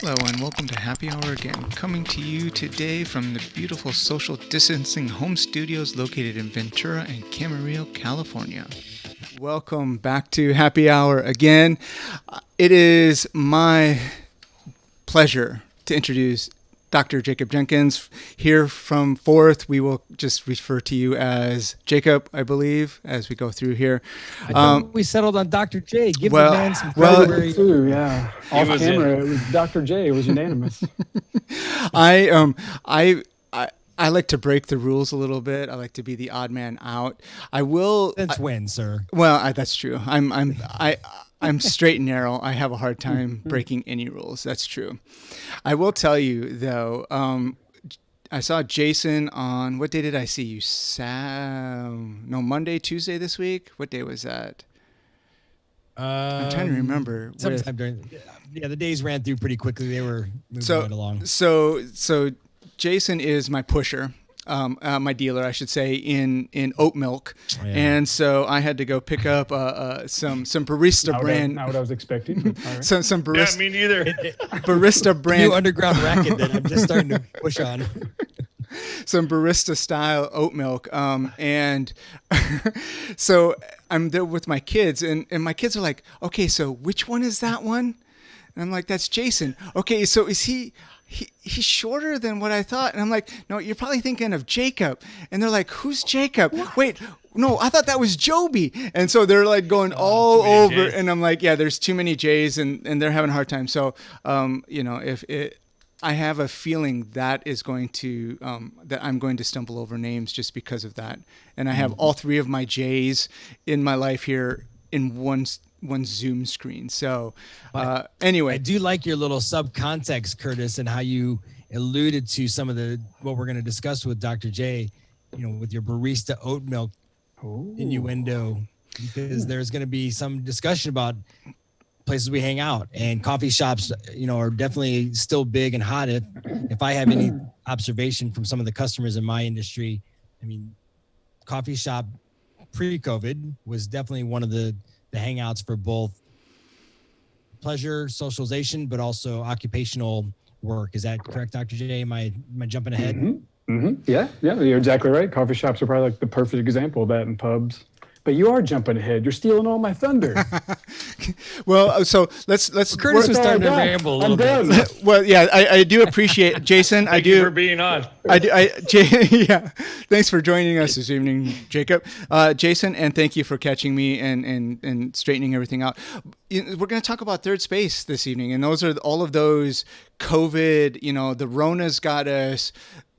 Hello and welcome to Happy Hour again, coming to you today from the beautiful social distancing home studios located in Ventura and Camarillo, California. Welcome back to Happy Hour again. It is my pleasure to introduce Dr. Jacob Jenkins. Here from Fourth, we will just refer to you as Jacob, I believe, as we go through here. I thought we settled on Dr. J. Give the man some credit. Yeah. Off camera, it was Dr. J. It was unanimous. I like to break the rules a little bit. I like to be the odd man out. I will. That's when, sir. Well, that's true. I'm straight and narrow. I have a hard time breaking any rules. That's true. I will tell you, though, I saw Jason on, what day did I see you? Monday, Tuesday this week? What day was that? I'm trying to remember. Sometime during, the days ran through pretty quickly. They were moving right along. So Jason is my pusher. My dealer, I should say, in oat milk, and so I had to go pick up some barista brand. Not what I was expecting. Right. Some barista. Yeah, me neither. Barista brand. New underground racket that I'm just starting to push on. Some barista style oat milk, and so I'm there with my kids, and my kids are like, "Okay, so which one is that one?" And I'm like, "That's Jason." Okay, so is he? He's shorter than what I thought. And I'm like, no, you're probably thinking of Jacob. And they're like, who's Jacob? What? Wait, no, I thought that was Joby. And so they're like going all over. And I'm like, yeah, there's too many J's and they're having a hard time. So, I have a feeling that is going to, that I'm going to stumble over names just because of that. And I have all three of my J's in my life here in one Zoom screen. So anyway, I do like your little subcontext, Curtis, and how you alluded to some of what we're going to discuss with Dr. J, with your barista oat milk innuendo, because there's going to be some discussion about places we hang out, and coffee shops, are definitely still big and hot. If I have any observation from some of the customers in my industry, I mean, coffee shop pre-COVID was definitely one of the hangouts for both pleasure, socialization, but also occupational work. Is that correct, Dr. J? Am I jumping ahead? Yeah, you're exactly right. Coffee shops are probably like the perfect example of that, in pubs. But you are jumping ahead. You're stealing all my thunder. Well, so let's. Curtis was starting to ramble a little bit. Well, yeah, I do appreciate Jason. Thank you for being on. Yeah. Thanks for joining us this evening, Jacob, Jason, and thank you for catching me and straightening everything out. We're going to talk about third space this evening, and those are all of those COVID. The Rona's got us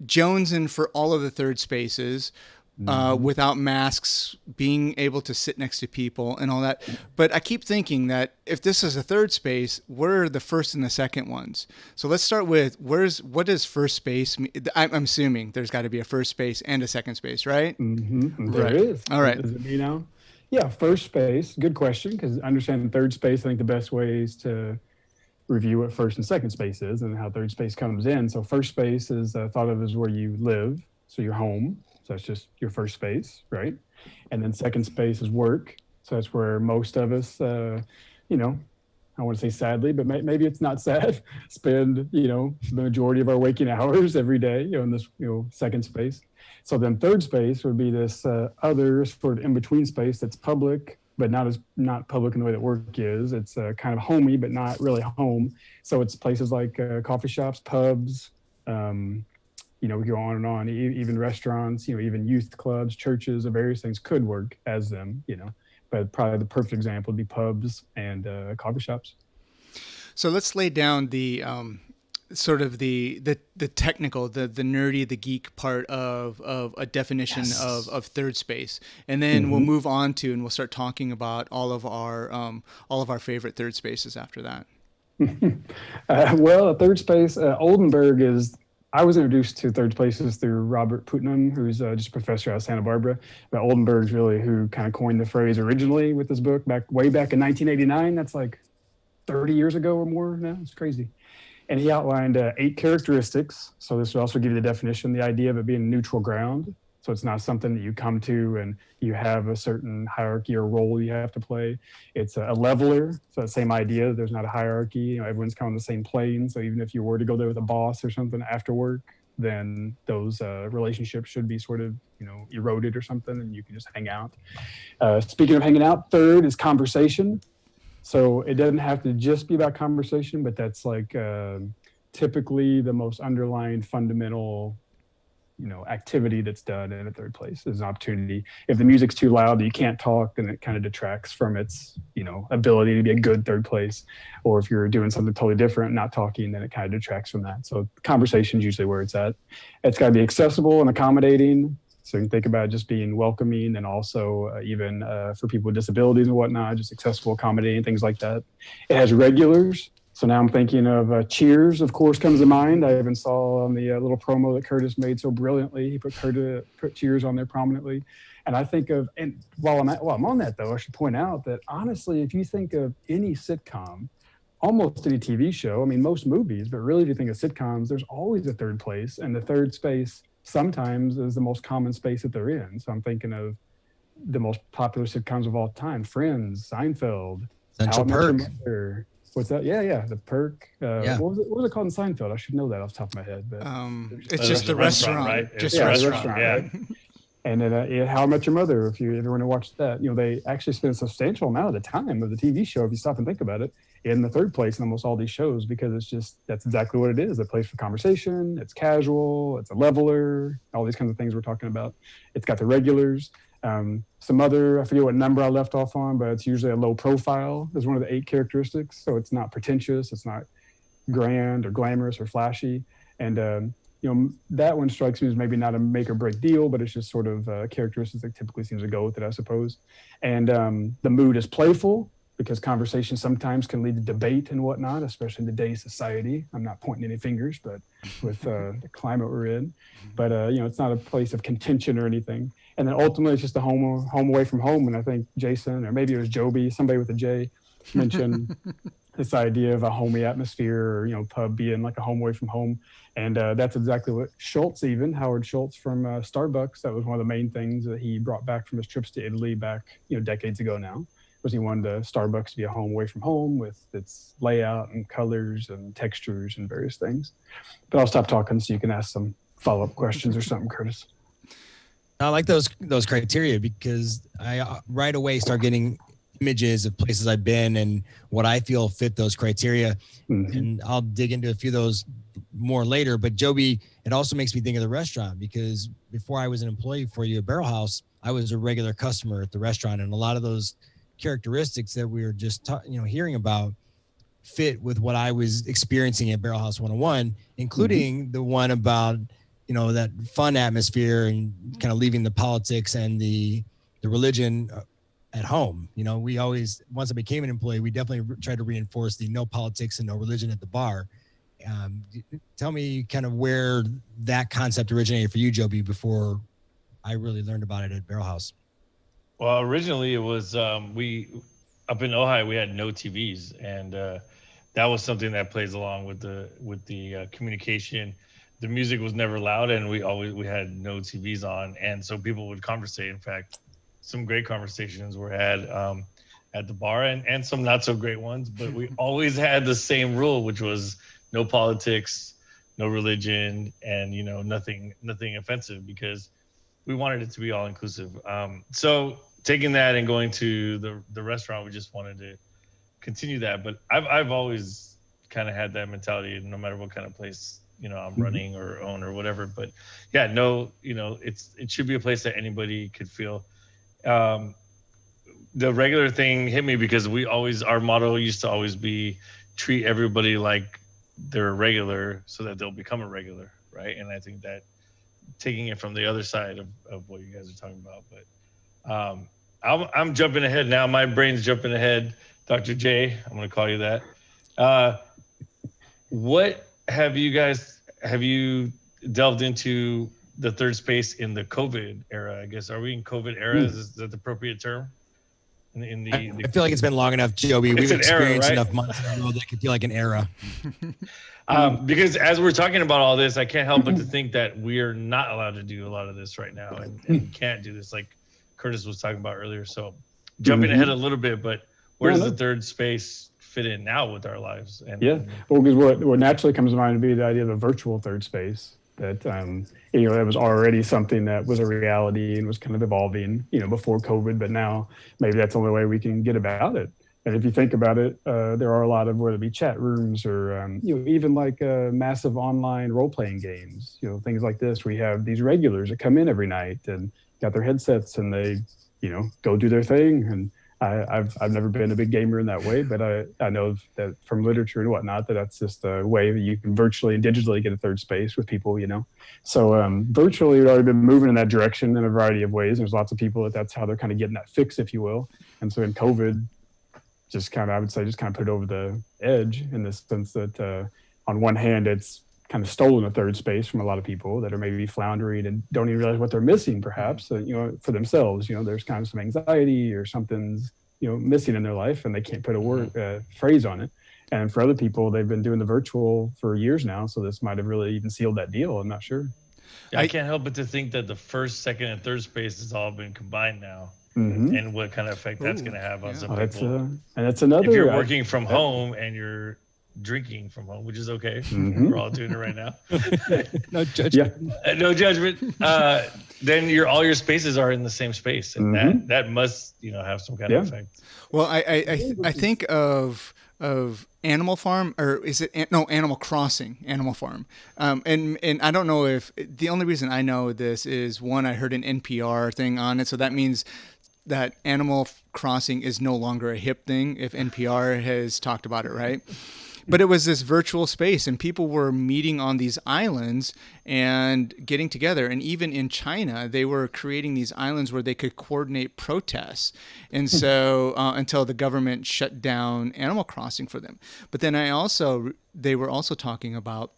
jonesing for all of the third spaces. Without masks, being able to sit next to people and all that. But I keep thinking that if this is a third space, we're the first and the second ones. So let's start with what does first space mean? I'm assuming there's got to be a first space and a second space, right? There is. All right. Does it mean Yeah, first space. Good question, because understanding third space, I think the best way is to review what first and second space is and how third space comes in. So first space is thought of as where you live, so your home. So that's just your first space, right? And then second space is work. So that's where most of us, I want to say sadly, but maybe it's not sad, spend, the majority of our waking hours every day, in this, second space. So then third space would be this other sort of in-between space that's public, but not public in the way that work is. It's kind of homey, but not really home. So it's places like coffee shops, pubs, we go on and on, even restaurants, even youth clubs, churches, various things could work as them, but probably the perfect example would be pubs and coffee shops. So let's lay down the sort of the technical, the nerdy, the geek part of a definition of third space, and then we'll move on to and we'll start talking about all of our favorite third spaces after that. Well, a third space, Oldenburg is. I was introduced to third spaces through Robert Putnam, who's just a professor out of Santa Barbara. But Oldenburg's really who kind of coined the phrase originally with this book way back in 1989. That's like 30 years ago or more now. It's crazy. And he outlined 8 characteristics. So this will also give you the definition, the idea of it being neutral ground. So it's not something that you come to and you have a certain hierarchy or role you have to play. It's a leveler. So the same idea. There's not a hierarchy. You know, everyone's kind of on the same plane. So even if you were to go there with a boss or something after work, then those relationships should be sort of, you know, eroded or something, and you can just hang out. Speaking of hanging out, third is conversation. So it doesn't have to just be about conversation, but that's like typically the most underlying fundamental, you know, activity that's done in a third place is an opportunity. If the music's too loud, you can't talk, then it kind of detracts from its, you know, ability to be a good third place. Or if you're doing something totally different, not talking, then it kind of detracts from that. So conversation is usually where it's at. It's got to be accessible and accommodating. So you can think about just being welcoming, and also even for people with disabilities and whatnot, just accessible, accommodating, things like that. It has regulars. So now I'm thinking of Cheers, of course, comes to mind. I even saw on the little promo that Curtis made so brilliantly. He put Cheers on there prominently. And I think of, and while I'm on that though, I should point out that honestly, if you think of any sitcom, almost any TV show, I mean, most movies, but really if you think of sitcoms, there's always a third place, and the third space sometimes is the most common space that they're in. So I'm thinking of the most popular sitcoms of all time: Friends, Seinfeld, Central Perk. What's that? Yeah, the Perk. What was it called in Seinfeld? I should know that off the top of my head. But it's just the restaurant, right? Just the restaurant, right? And then How I Met Your Mother, if you ever want to watch that, you know, they actually spend a substantial amount of the time of the TV show, if you stop and think about it, in the third place in almost all these shows, because it's just, that's exactly what it is. A place for conversation. It's casual. It's a leveler. All these kinds of things we're talking about. It's got the regulars. Some other, I forget what number I left off on, but it's usually a low profile is one of the 8 characteristics. So it's not pretentious. It's not grand or glamorous or flashy. And, you know, that one strikes me as maybe not a make or break deal, but it's just sort of characteristics that typically seems to go with it, I suppose. And the mood is playful, because conversation sometimes can lead to debate and whatnot, especially in today's society. I'm not pointing any fingers, but with the climate we're in. But, you know, it's not a place of contention or anything. And then ultimately, it's just a home away from home. And I think Jason, or maybe it was Joby, somebody with a J, mentioned this idea of a homey atmosphere, or, you know, pub being like a home away from home. And that's exactly what Howard Schultz from Starbucks, that was one of the main things that he brought back from his trips to Italy back, you know, decades ago now, was he wanted Starbucks to be a home away from home with its layout and colors and textures and various things. But I'll stop talking so you can ask some follow-up questions or something, Curtis. I like those criteria, because I right away start getting images of places I've been and what I feel fit those criteria. Mm-hmm. And I'll dig into a few of those more later. But Joby, it also makes me think of the restaurant, because before I was an employee for you at Barrel House, I was a regular customer at the restaurant, and a lot of those characteristics that we were just hearing about fit with what I was experiencing at Barrel House 101, including the one about, you know, that fun atmosphere and kind of leaving the politics and the religion at home. You know, we always, once I became an employee, we definitely tried to reinforce the no politics and no religion at the bar. Tell me kind of where that concept originated for you, Joby, before I really learned about it at Barrel House. Well, originally it was we up in Ojai, we had no TVs, and that was something that plays along with the communication. The music was never loud, and we had no TVs on, and so people would conversate. In fact, some great conversations were had at the bar, and some not so great ones. But we always had the same rule, which was no politics, no religion, and, you know, nothing offensive, because we wanted it to be all inclusive. So taking that and going to the restaurant, we just wanted to continue that. But I've always kind of had that mentality, no matter what kind of place, you know, I'm running or own or whatever. But yeah, no, you know, it should be a place that anybody could feel. The regular thing hit me because our motto used to always be treat everybody like they're a regular so that they'll become a regular, right? And I think that taking it from the other side of what you guys are talking about. But I'm jumping ahead now. My brain's jumping ahead. Dr. J, I'm going to call you that. What have you delved into the third space in the COVID era? I guess, are we in COVID era? Is that the appropriate term? I feel like it's been long enough, Joby. We've an era, experienced right? enough months in a row that it can feel like an era. Because as we're talking about all this, I can't help but to think that we're not allowed to do a lot of this right now, and we can't do this like Curtis was talking about earlier. So jumping ahead a little bit, but where does the third space fit in now with our lives? And well, because what naturally comes to mind would be the idea of a virtual third space. That that was already something that was a reality and was kind of evolving, before COVID. But now maybe that's the only way we can get about it. And if you think about it, there are a lot of, whether it be chat rooms or even like massive online role playing games, things like this. We have these regulars that come in every night and got their headsets and they go do their thing. And I've never been a big gamer in that way, but I know that from literature and whatnot, that's just a way that you can virtually and digitally get a third space with people, So virtually, we've already been moving in that direction in a variety of ways. There's lots of people that's how they're kind of getting that fix, if you will. And so in COVID, I would say, put it over the edge in the sense that on one hand, it's kind of stolen a third space from a lot of people that are maybe floundering and don't even realize what they're missing, perhaps, for themselves. There's kind of some anxiety or something's, missing in their life and they can't put a phrase on it. And for other people, they've been doing the virtual for years now. So this might have really even sealed that deal. I'm not sure. Yeah, I can't help but to think that the first, second, and third space has all been combined now. And what kind of effect that's going to have on some people. And that's another. If you're working from home and you're drinking from home, which is okay. We're all doing it right now. No judgment. No judgment. Then all your spaces are in the same space, and that must have some kind of effect. Well, I think of Animal Farm, or is it Animal Crossing, Animal Farm, and I don't know if the only reason I know this is one, I heard an NPR thing on it, so that means that Animal Crossing is no longer a hip thing if NPR has talked about it, right? But it was this virtual space and people were meeting on these islands and getting together. And even in China, they were creating these islands where they could coordinate protests. And so until the government shut down Animal Crossing for them. But then they were also talking about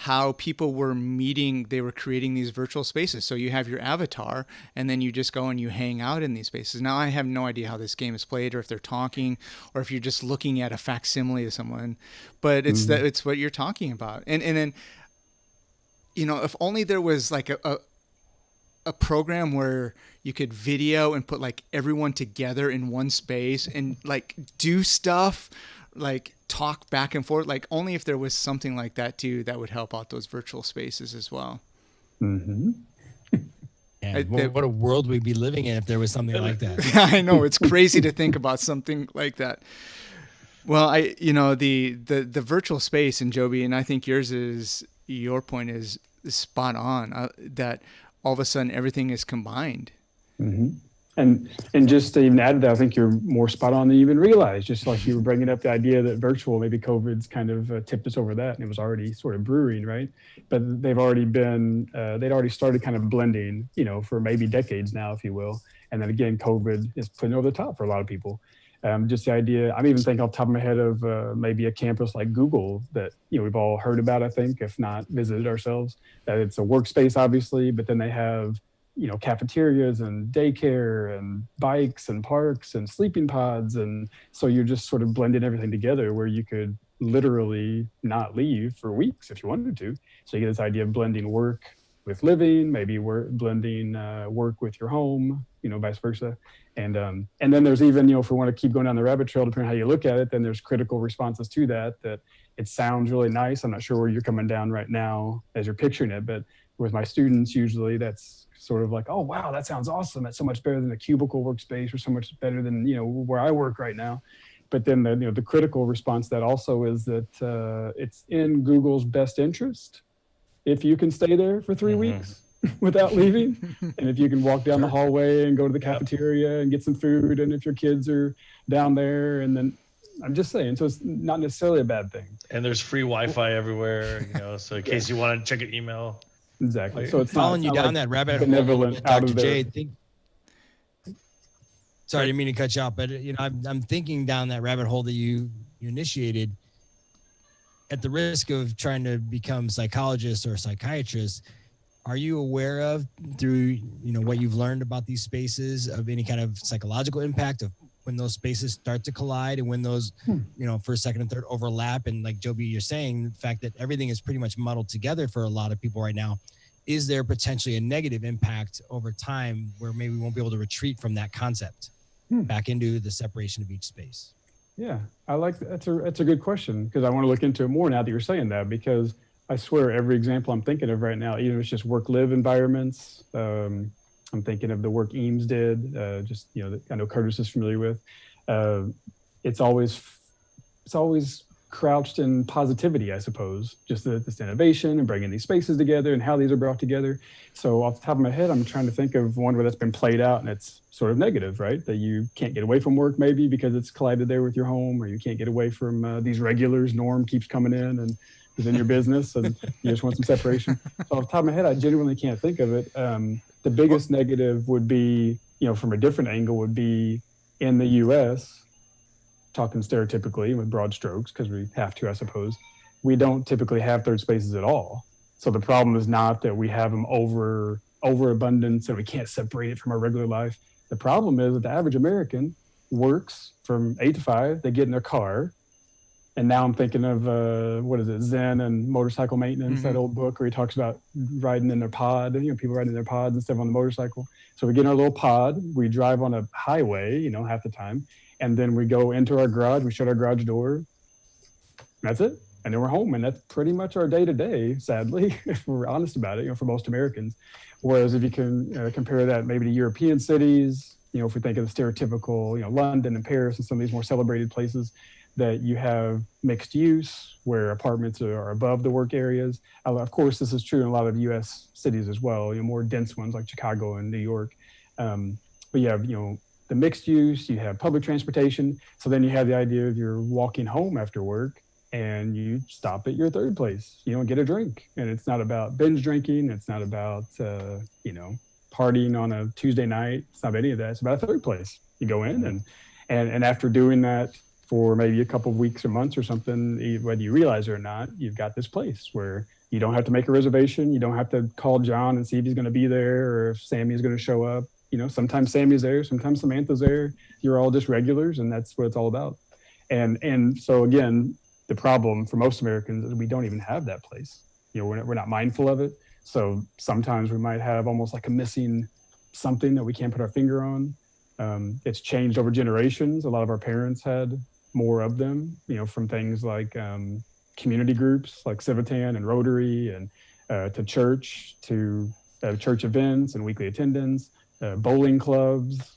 how people were meeting, they were creating these virtual spaces. So you have your avatar and then you just go and you hang out in these spaces. Now I have no idea how this game is played or if they're talking or if you're just looking at a facsimile of someone, but it's it's what you're talking about. And then, if only there was like a program where you could video and put like everyone together in one space and like do stuff, like talk back and forth, like only if there was something like that too, that would help out those virtual spaces as well. And what a world we'd be living in if there was something like that. I know, it's crazy to think about something like that. Well, the virtual space in Joby, and I think your point is spot on, that all of a sudden everything is combined. And just to even add to that, I think you're more spot on than you even realize. Just like you were bringing up the idea that virtual, maybe COVID's kind of tipped us over that, and it was already sort of brewing, right? But they'd already started kind of blending, for maybe decades now, if you will. And then again, COVID is putting over the top for a lot of people. Just the idea, I'm even thinking off the top of my head of maybe a campus like Google that, we've all heard about, I think, if not visited ourselves, that it's a workspace, obviously, but then they have cafeterias and daycare and bikes and parks and sleeping pods. And so you're just sort of blending everything together where you could literally not leave for weeks if you wanted to. So you get this idea of blending work with living, maybe blending work with your home, vice versa. And then there's even, if we want to keep going down the rabbit trail, depending on how you look at it, then there's critical responses to that it sounds really nice. I'm not sure where you're coming down right now as you're picturing it, but with my students, usually that's sort of like, oh, wow, that sounds awesome. That's so much better than a cubicle workspace or so much better than, where I work right now. But then the critical response to that also is that it's in Google's best interest if you can stay there for 3 weeks without leaving. And if you can walk down the hallway and go to the cafeteria and get some food. And if your kids are down there, and then I'm just saying, so it's not necessarily a bad thing. And there's free Wi-Fi everywhere, so in case you want to check an email. Exactly. So it's following you down that rabbit hole, Dr. J. Sorry, I didn't mean to cut you off, but I'm thinking down that rabbit hole that you initiated. At the risk of trying to become psychologists or psychiatrists, are you aware of, through what you've learned about these spaces, of any kind of psychological impact of when those spaces start to collide, and when those first, second, and third overlap? And like Joby, you're saying, the fact that everything is pretty much muddled together for a lot of people right now, is there potentially a negative impact over time where maybe we won't be able to retreat from that concept back into the separation of each space? Yeah, I like that. That's a good question, because I want to look into it more now that you're saying that, because I swear every example I'm thinking of right now, even if it's just work-live environments, I'm thinking of the work Eames did, that I know Curtis is familiar with. It's always crouched in positivity, I suppose, just this innovation and bringing these spaces together and how these are brought together. So off the top of my head, I'm trying to think of one where that's been played out and it's sort of negative, right? That you can't get away from work maybe because it's collided there with your home, or you can't get away from these regulars. Norm keeps coming in and is in your business and you just want some separation. So off the top of my head, I genuinely can't think of it. The biggest negative would be, from a different angle, would be in the US, talking stereotypically with broad strokes, because we have to, I suppose, we don't typically have third spaces at all. So the problem is not that we have them overabundance and we can't separate it from our regular life. The problem is that the average American works from 8 to 5, they get in their car. And now I'm thinking of, Zen and Motorcycle Maintenance, that old book where he talks about riding in their pod, people riding in their pods and stuff on the motorcycle. So we get in our little pod, we drive on a highway, half the time. And then we go into our garage, we shut our garage door. That's it. And then we're home. And that's pretty much our day to day, sadly, if we're honest about it, for most Americans. Whereas if you can compare that maybe to European cities, if we think of the stereotypical, London and Paris and some of these more celebrated places, that you have mixed use where apartments are above the work areas. Of course, this is true in a lot of U.S. cities as well, more dense ones like Chicago and New York. But you have, the mixed use, you have public transportation. So then you have the idea of you're walking home after work and you stop at your third place, and get a drink. And it's not about binge drinking. It's not about, partying on a Tuesday night. It's not any of that. It's about a third place. You go in and after doing that for maybe a couple of weeks or months or something, whether you realize it or not, you've got this place where you don't have to make a reservation. You don't have to call John and see if he's going to be there or if Sammy's going to show up. Sometimes Sammy's there, sometimes Samantha's there. You're all just regulars, and that's what it's all about. And so again, the problem for most Americans is we don't even have that place. We're not mindful of it. So sometimes we might have almost like a missing something that we can't put our finger on. It's changed over generations. A lot of our parents had more of them, from things like community groups like Civitan and Rotary, and to church events and weekly attendance, bowling clubs,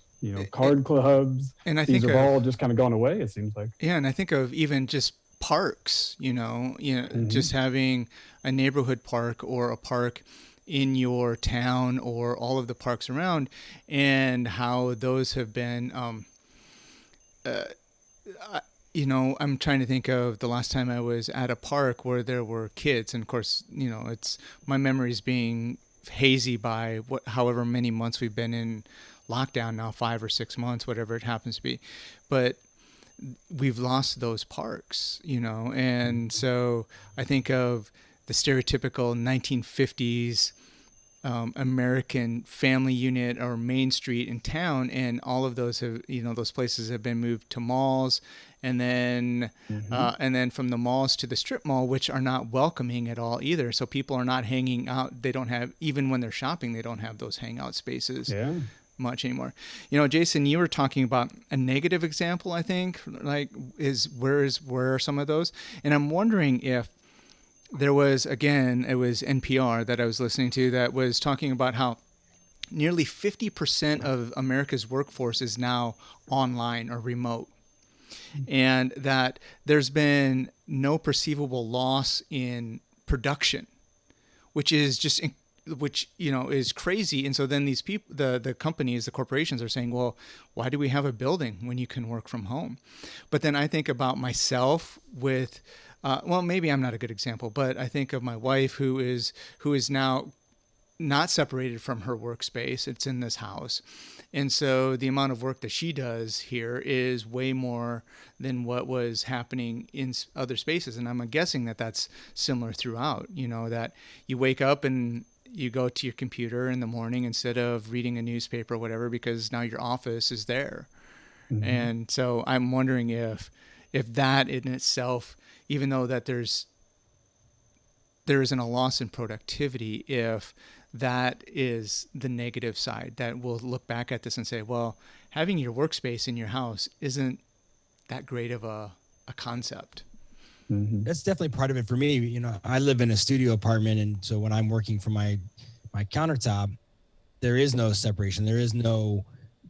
card clubs. And I think these have all just kind of gone away, it seems like. Yeah, and I think of even just parks, just having a neighborhood park or a park in your town or all of the parks around, and how those have been, I'm trying to think of the last time I was at a park where there were kids. And of course, it's my memories being hazy by however many months we've been in lockdown now, 5 or 6 months, whatever it happens to be. But we've lost those parks, and so I think of the stereotypical 1950s American family unit or main street in town, and all of those have, those places have been moved to malls, and then from the malls to the strip mall, which are not welcoming at all either. So people are not hanging out. They don't have, even when they're shopping, they don't have those hangout spaces much anymore. Jason, you were talking about a negative example, I think, like where are some of those? And I'm wondering if there was, again, it was NPR that I was listening to that was talking about how nearly 50% of America's workforce is now online or remote, and that there's been no perceivable loss in production, which is just is crazy. And so then these people, the companies, the corporations are saying, well, why do we have a building when you can work from home? But then I think about myself with, maybe I'm not a good example, but I think of my wife who is now not separated from her workspace. It's in this house. And so the amount of work that she does here is way more than what was happening in other spaces. And I'm guessing that that's similar throughout, that you wake up and you go to your computer in the morning instead of reading a newspaper or whatever, because now your office is there. Mm-hmm. And so I'm wondering if that in itself, even though that there isn't a loss in productivity, if that is the negative side, that we'll look back at this and say, well, having your workspace in your house isn't that great of a concept. Mm-hmm. That's definitely part of it for me. You know, I live in a studio apartment, and so when I'm working from my countertop, there is no separation. There is no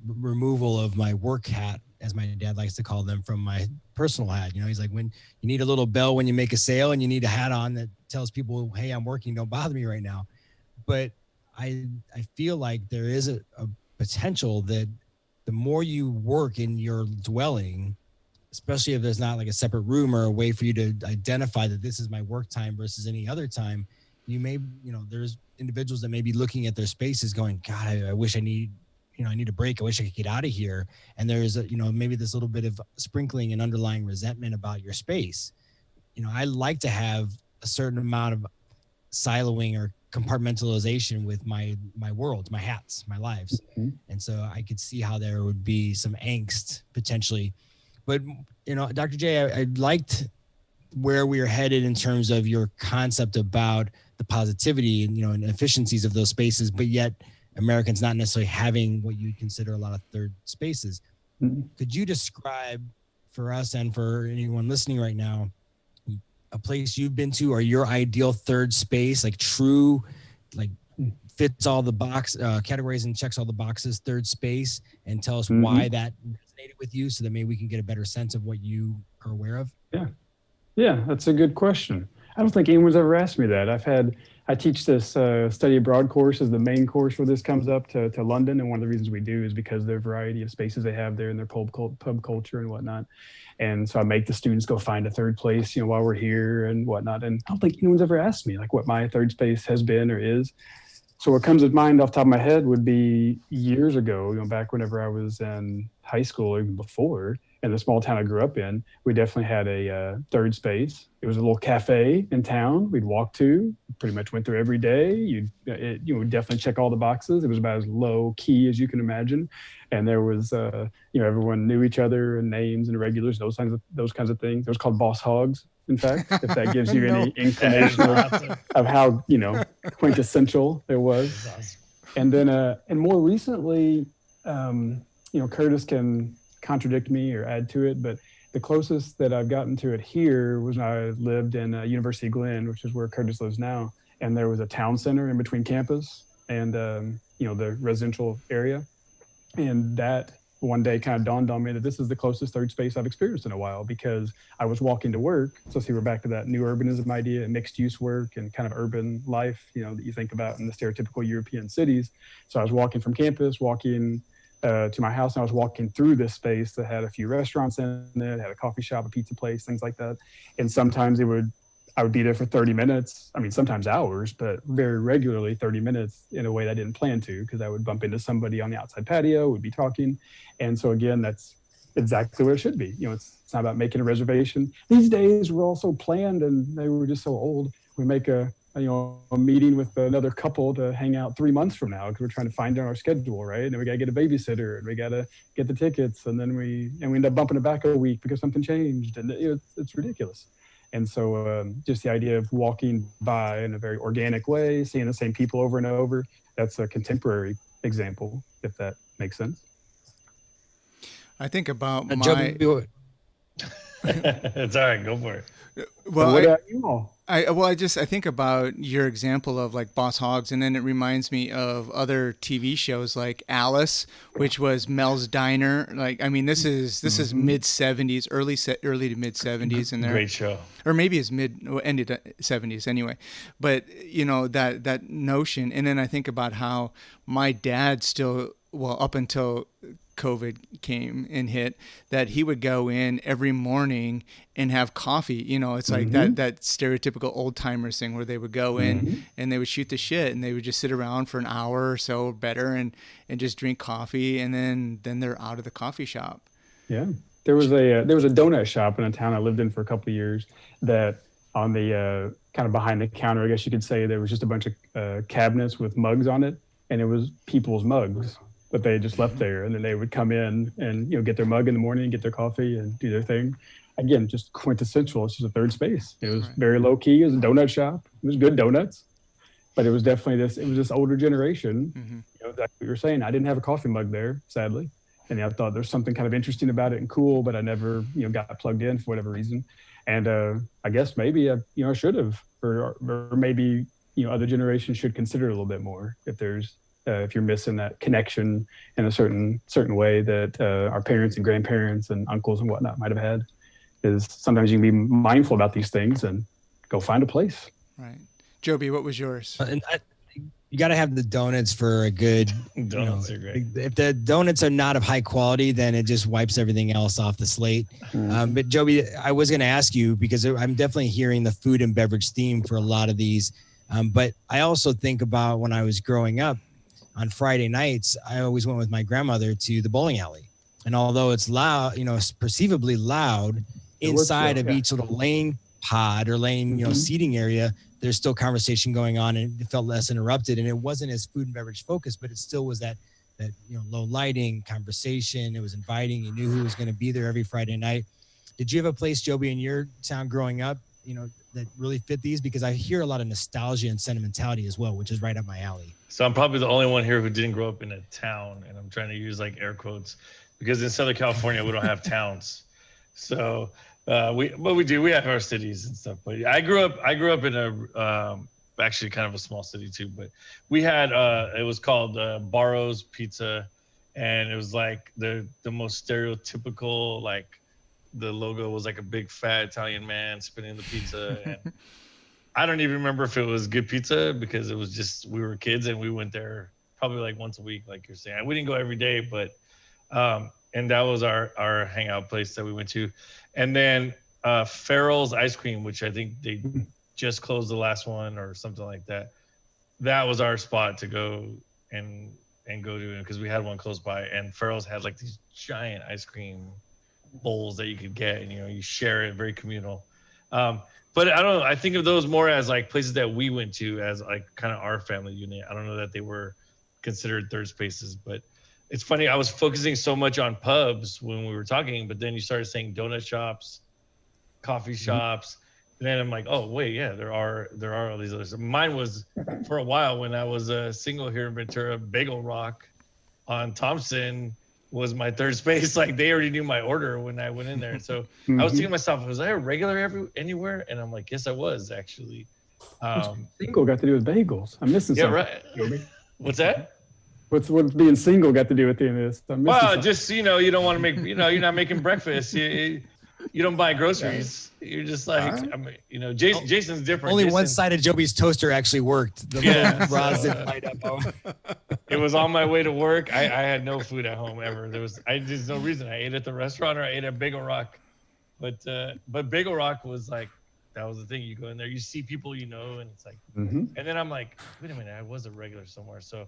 removal of my work hat, as my dad likes to call them, from my personal hat. You know, he's like, when you need a little bell when you make a sale and you need a hat on that tells people, hey, I'm working, don't bother me right now. But I feel like there is a potential that the more you work in your dwelling, especially if there's not like a separate room or a way for you to identify that this is my work time versus any other time, you may, you know, there's individuals that may be looking at their spaces going, God, I wish I need a break. I wish I could get out of here. And there's maybe this little bit of sprinkling and underlying resentment about your space. You know, I like to have a certain amount of siloing or compartmentalization with my worlds, my hats, my lives. Mm-hmm. And so I could see how there would be some angst potentially. But, you know, Dr. J, I liked where we are headed in terms of your concept about the positivity and, you know, and efficiencies of those spaces, but yet Americans not necessarily having what you consider a lot of third spaces. Mm-hmm. Could you describe for us and for anyone listening right now, a place you've been to or your ideal third space, like true, like fits all the box categories and checks all the boxes, third space, and tell us mm-hmm. why that resonated with you so that maybe we can get a better sense of what you are aware of? Yeah, that's a good question. I don't think anyone's ever asked me that. I teach this study abroad course as the main course where this comes up to London. And one of the reasons we do is because of the variety of spaces they have there and their pub culture and whatnot. And so I make the students go find a third place, you know, while we're here and whatnot. And I don't think anyone's ever asked me like what my third space has been or is. So what comes to mind off the top of my head would be years ago, you know, back whenever I was in high school or even before, in the small town I grew up in, we definitely had a third space. It was a little cafe in town we'd walk to, pretty much went there every day. You'd definitely check all the boxes. It was about as low key as you can imagine. And there was, everyone knew each other and names and regulars, those kinds of things. It was called Boss Hogs, in fact, if that gives you any inclination of how, quintessential it was. Awesome. And then, and more recently, Curtis can contradict me or add to it, but the closest that I've gotten to it here was when I lived in University of Glen, which is where Curtis lives now. And there was a town center in between campus and, the residential area. And that one day kind of dawned on me that this is the closest third space I've experienced in a while, because I was walking to work. So see, we're back to that new urbanism idea and mixed use work and kind of urban life, that you think about in the stereotypical European cities. So I was walking from campus, walking to my house, and I was walking through this space that had a few restaurants in it, had a coffee shop, a pizza place, things like that. And sometimes I would be there for 30 minutes. I mean, sometimes hours, but very regularly 30 minutes in a way that I didn't plan to, because I would bump into somebody on the outside patio, we'd be talking. And so again, that's exactly what it should be. It's not about making a reservation. These days we're all so planned and they were just so old. We make a meeting with another couple to hang out 3 months from now because we're trying to find out our schedule, right? And we got to get a babysitter and we got to get the tickets, and then we end up bumping it back a week because something changed, and it's ridiculous. And so just the idea of walking by in a very organic way, seeing the same people over and over, that's a contemporary example, if that makes sense. I think about it's all right, go for it. Well, what about you all? I think about your example of like Boss Hogs, and then it reminds me of other TV shows like Alice, which was Mel's Diner. Like, I mean, this is mid 70s, early to mid 70s in there. Great show. Or maybe it's ended 70s anyway. But that notion, and then I think about how my dad up until COVID came and hit, that he would go in every morning and have coffee. It's like that stereotypical old timers thing where they would go in and they would shoot the shit and they would just sit around for an hour or so or better and just drink coffee, and then they're out of the coffee shop. Yeah. There was a donut shop in a town I lived in for a couple of years that on the kind of behind the counter, I guess you could say, there was just a bunch of cabinets with mugs on it, and it was people's mugs that they just left there. And then they would come in and, get their mug in the morning, get their coffee and do their thing. Again, just quintessential. It's just a third space. It was very low key. It was a donut shop. It was good donuts, but it was definitely this older generation. Like what you were saying, I didn't have a coffee mug there, sadly. And I thought there's something kind of interesting about it and cool, but I never, got plugged in for whatever reason. And I guess maybe, I should have, or maybe, other generations should consider it a little bit more if you're missing that connection in a certain way that our parents and grandparents and uncles and whatnot might have had. Is sometimes you can be mindful about these things and go find a place. Right. Joby, what was yours? You got to have the donuts for a good donuts are great. If the donuts are not of high quality, then it just wipes everything else off the slate. But Joby, I was going to ask you, because I'm definitely hearing the food and beverage theme for a lot of these. But I also think about when I was growing up on Friday nights, I always went with my grandmother to the bowling alley. And although it's loud, perceivably loud, inside of each little lane pod or lane, seating area, there's still conversation going on, and it felt less interrupted. And it wasn't as food and beverage focused, but it still was that low lighting conversation. It was inviting. You knew who was going to be there every Friday night. Did you have a place, Joby, in your town growing up, that really fit these? Because I hear a lot of nostalgia and sentimentality as well, which is right up my alley. So I'm probably the only one here who didn't grow up in a town, and I'm trying to use like air quotes, because in Southern California we don't have towns. So we have our cities and stuff. But I grew up in a actually kind of a small city too. But we had it was called Barro's Pizza, and it was like the most stereotypical, like the logo was like a big fat Italian man spinning the pizza. And I don't even remember if it was good pizza, because it was just, we were kids and we went there probably like once a week, like you're saying. We didn't go every day, but and that was our hangout place that we went to. And then Farrell's Ice Cream, which I think they just closed the last one or something like that. That was our spot to go and go to, because we had one close by. And Farrell's had like these giant ice cream bowls that you could get, and you share it, very communal. But I don't know, I think of those more as like places that we went to as like kind of our family unit. I don't know that they were considered third spaces, but it's funny, I was focusing so much on pubs when we were talking, but then you started saying donut shops, coffee shops, and then I'm like, oh wait, yeah, there are all these others. Mine was, for a while when I was single here in Ventura, Bagel Rock on Thompson was my third space. Like they already knew my order when I went in there. So I was thinking to myself, was I a regular anywhere? And I'm like, yes, I was actually. Single got to do with bagels. I'm missing something. Yeah, right. What's that? What's being single got to do with the end of this? Well, just, you don't want to make, you're not making breakfast. You don't buy groceries. You're just like, Jason's different. Only one side of Joby's toaster actually worked. The little rods didn't light up. It was on my way to work. I had no food at home ever. There's no reason. I ate at the restaurant or I ate at Bagel Rock. But Bagel Rock was like, that was the thing. You go in there, you see people, and it's like, and then I'm like, wait a minute, I was a regular somewhere. So,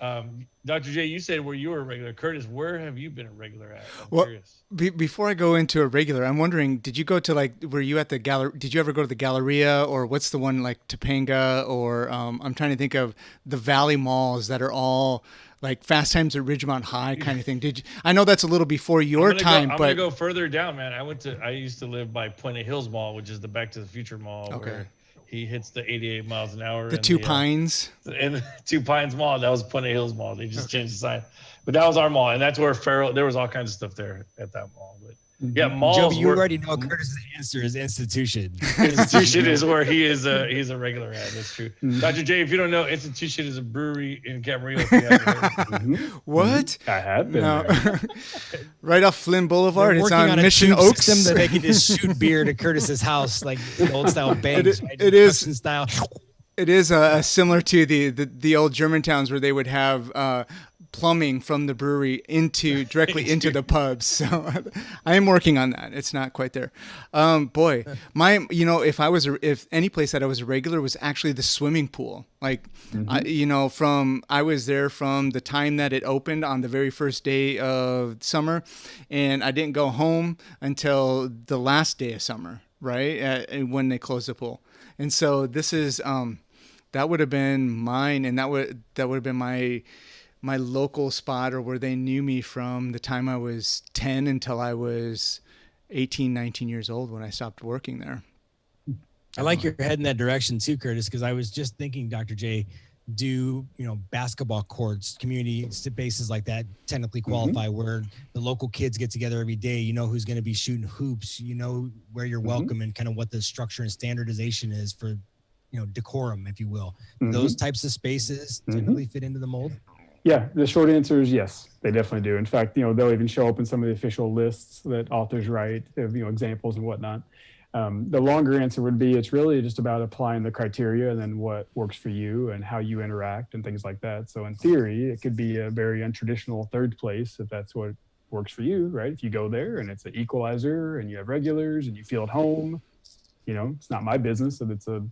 Dr. J, you said where you were a regular. Curtis, where have you been a regular at? I'm curious. Before I go into a regular, I'm wondering, did you go to were you at the gallery? Did you ever go to the Galleria, or what's the one like Topanga, or I'm trying to think of the Valley malls that are all like Fast Times at Ridgemont High kind of thing. Did you? I know that's a little before your time, I'm but gonna go further down, man. I used to live by Point of Hills Mall, which is the Back to the Future mall. Okay. Where he hits the 88 miles an hour. The Two Pines. And the Two Pines Mall, that was Point of Hills Mall. They just changed the sign. But that was our mall. And that's where there was all kinds of stuff there at that mall. But yeah, malls. Joby, you already know Curtis's answer is institution. Institution is where he's a regular at. That's true. Dr. J, if you don't know, Institution is a brewery in Camarillo. If you haven't heard. What? I have been there. Right off Flynn Boulevard. They're It's working on a Mission tube Oaks. system that they can just shoot beer to Curtis's house, like the old style banks. It is style. It is similar to the old German towns where they would have plumbing from the brewery directly into the pubs. So I am working on that. It's not quite there. Boy, if any place that I was a regular was actually the swimming pool. Like, I was there from the time that it opened on the very first day of summer, and I didn't go home until the last day of summer. right? When they closed the pool. And so this is, that would have been mine. And that would have been my local spot, or where they knew me from the time I was 10 until I was 18, 19 years old when I stopped working there. I like your head in that direction too, Curtis, because I was just thinking, Dr. J, do, basketball courts, community spaces like that technically qualify, where the local kids get together every day, you know who's going to be shooting hoops, you know where you're welcome, and kind of what the structure and standardization is for, decorum, if you will. Those types of spaces technically fit into the mold? Yeah, the short answer is yes, they definitely do. In fact, they'll even show up in some of the official lists that authors write of, examples and whatnot. The longer answer would be, it's really just about applying the criteria and then what works for you and how you interact and things like that. So in theory, it could be a very untraditional third place if that's what works for you, right? If you go there and it's an equalizer and you have regulars and you feel at home, it's not my business if it's a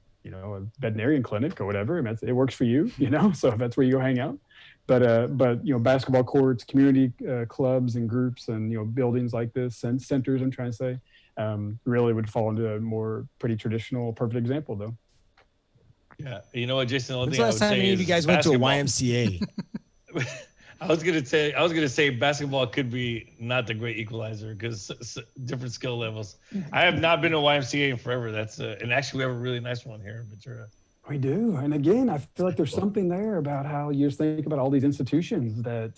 veterinarian clinic or whatever. I mean, it works for you, so if that's where you go hang out. But basketball courts, community clubs and groups and, buildings like this, and centers, I'm trying to say, really would fall into a more pretty traditional, perfect example, though. Yeah, you know what, Jason? The only When's thing the last time any of you guys went to a YMCA? I was gonna say basketball could be not the great equalizer because different skill levels. I have not been to YMCA in forever. And actually we have a really nice one here in Ventura. We do, and again, I feel like there's something there about how you just think about all these institutions that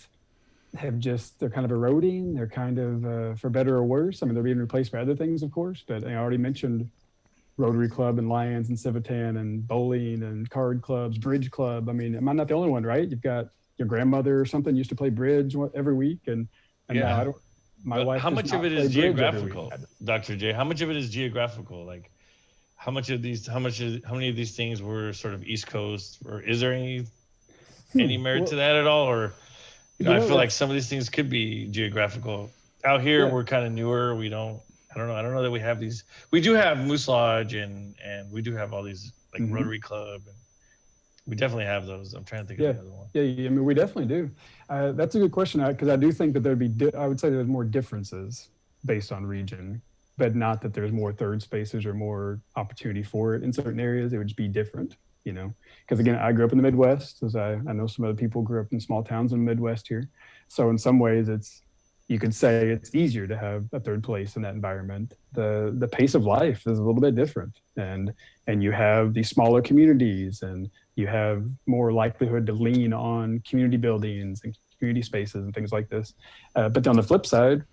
they're kind of eroding. They're kind of, for better or worse. I mean, they're being replaced by other things, of course, but I already mentioned Rotary Club and Lions and Civitan and bowling and card clubs, bridge club. I mean, am I not the only one, right? You've got your grandmother or something used to play bridge every week. And now I don't, my wife. How much of it is geographical, Dr. J? How much of it is geographical? Like, how many of these things were sort of East Coast, or is there any merit to that at all? Or, I feel like some of these things could be geographical. Out here, we're kind of newer. I don't know that we have these. We do have Moose Lodge and we do have all these like Rotary Club, and we definitely have those. I'm trying to think of another one. Yeah, I mean, we definitely do. That's a good question, because I do think that there'd be, I would say there's more differences based on region, but not that there's more third spaces or more opportunity for it in certain areas. It would just be different, because again, I grew up in the Midwest, as I know some other people grew up in small towns in the Midwest here. So in some ways you could say it's easier to have a third place in that environment. The pace of life is a little bit different, and you have these smaller communities, and you have more likelihood to lean on community buildings and community spaces and things like this. But on the flip side,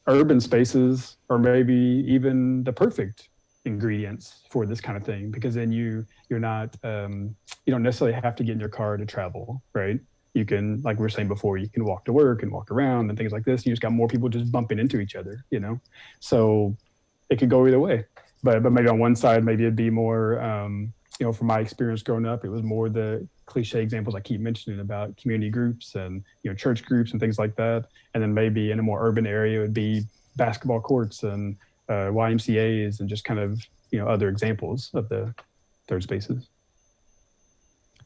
urban spaces are maybe even the perfect ingredients for this kind of thing, because then you're not you don't necessarily have to get in your car to travel, right? You can, like we were saying before, you can walk to work and walk around and things like this. You just got more people just bumping into each other, so it could go either way. But maybe on one side, maybe it'd be more from my experience growing up, it was more the cliche examples I keep mentioning about community groups and church groups and things like that. And then maybe in a more urban area, it would be basketball courts and YMCAs and just kind of other examples of the third spaces.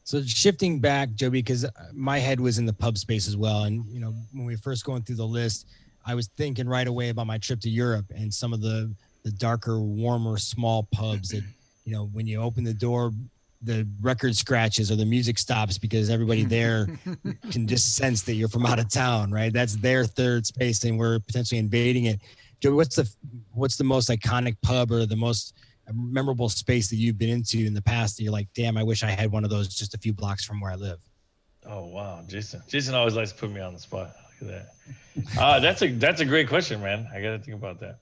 So shifting back, Joby, because my head was in the pub space as well. And, when we were first going through the list, I was thinking right away about my trip to Europe and some of the darker, warmer, small pubs that, when you open the door, the record scratches or the music stops because everybody there can just sense that you're from out of town, right? That's their third space and we're potentially invading it. Joey, what's the most iconic pub or the most memorable space that you've been into in the past that you're like, damn, I wish I had one of those just a few blocks from where I live? Oh, wow. Jason always likes to put me on the spot. Look at that. That's a great question, man. I got to think about that.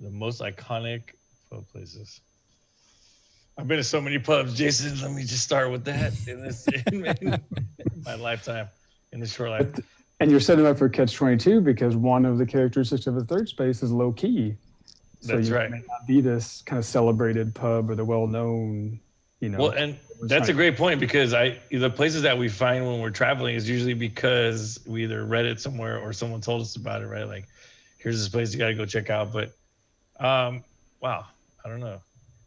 The most iconic pub places. I've been to so many pubs, Jason. Let me just start with that in my lifetime, in this short life. And you're setting up for catch-22 because one of the characteristics of a third space is low key. So That's right. May not be this kind of celebrated pub or the well-known, Well, and that's a great point, because the places that we find when we're traveling is usually because we either read it somewhere or someone told us about it, right? Like, here's this place you got to go check out. But, wow, I don't know.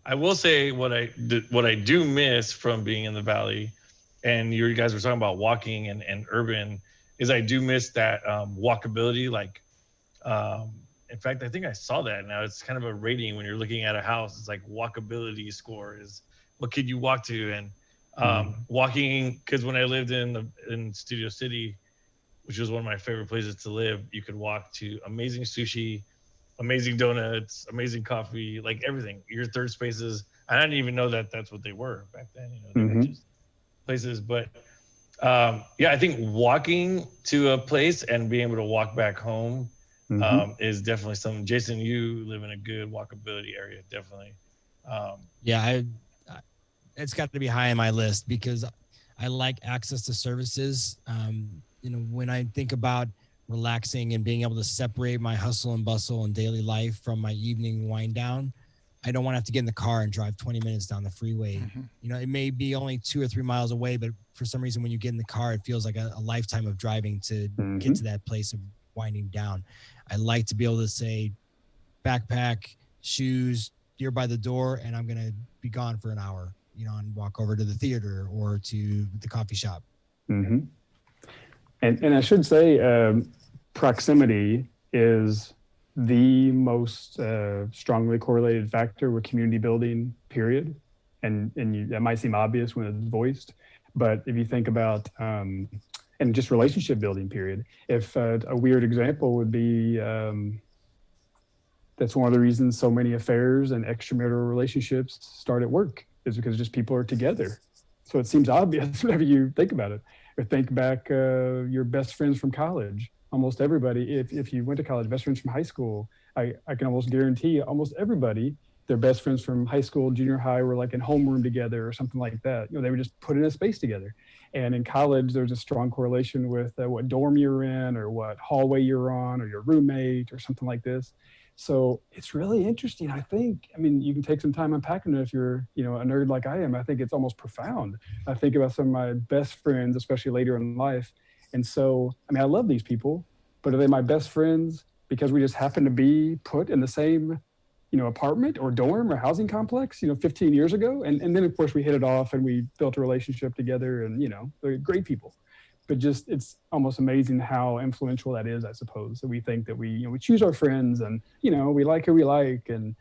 I will say what I do miss from being in the Valley, and you guys were talking about walking and urban, is I do miss that walkability. Like, in fact, I think I saw that now. It's kind of a rating when you're looking at a house. It's like walkability score is what could you walk to, and walking. Because when I lived in Studio City, which was one of my favorite places to live, you could walk to amazing sushi, amazing donuts, amazing coffee, like everything. Your third spaces. I didn't even know that that's what they were back then. You know, they were just places. But yeah, I think walking to a place and being able to walk back home is definitely something. Jason, you live in a good walkability area, definitely. Yeah, it's got to be high on my list because I like access to services. You know, when I think about relaxing and being able to separate my hustle and bustle and daily life from my evening wind down, I don't want to have to get in the car and drive 20 minutes down the freeway. You know, it may be only 2 or 3 miles away, but for some reason, when you get in the car, it feels like a lifetime of driving to get to that place of winding down. I like to be able to say, backpack, shoes, you're by the door, and I'm going to be gone for an hour, you know, and walk over to the theater or to the coffee shop. And I should say, proximity is the most strongly correlated factor with community building, period. And that might seem obvious when it's voiced, but if you think about, and just relationship building, period. If a weird example would be, that's one of the reasons so many affairs and extramarital relationships start at work, is because just people are together. So it seems obvious whenever you think about it. Or think back, your best friends from college. Almost everybody, if you went to college, best friends from high school, I can almost guarantee almost everybody, their best friends from high school, junior high, were like in homeroom together or something like that. You know, they were just put in a space together. And in college, there's a strong correlation with what dorm you're in or what hallway you're on or your roommate or something like this. So it's really interesting. I think, I mean, you can take some time unpacking it if you're, you know, a nerd like I am. I think it's almost profound. I think about some of my best friends, especially later in life. And so, I mean, I love these people, but are they my best friends because we just happen to be put in the same, you know, apartment or dorm or housing complex, you know, 15 years ago? And then, of course, we hit it off and we built a relationship together and, you know, they're great people. But just, it's almost amazing how influential that is, I suppose. So we think that we, you know, we choose our friends and, you know, we like who we like. And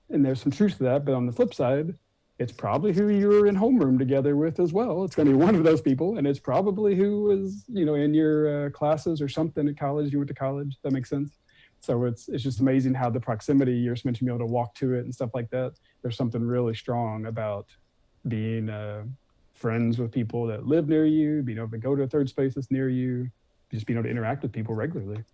there's some truth to that. But on the flip side, it's probably who you were in homeroom together with as well. It's going to be one of those people. And it's probably who was, you know, in your classes or something at college. You went to college. That makes sense. So it's just amazing how the proximity, you're just meant to be able to walk to it and stuff like that. There's something really strong about being friends with people that live near you, being able to go to a third space that's near you, just being able to interact with people regularly.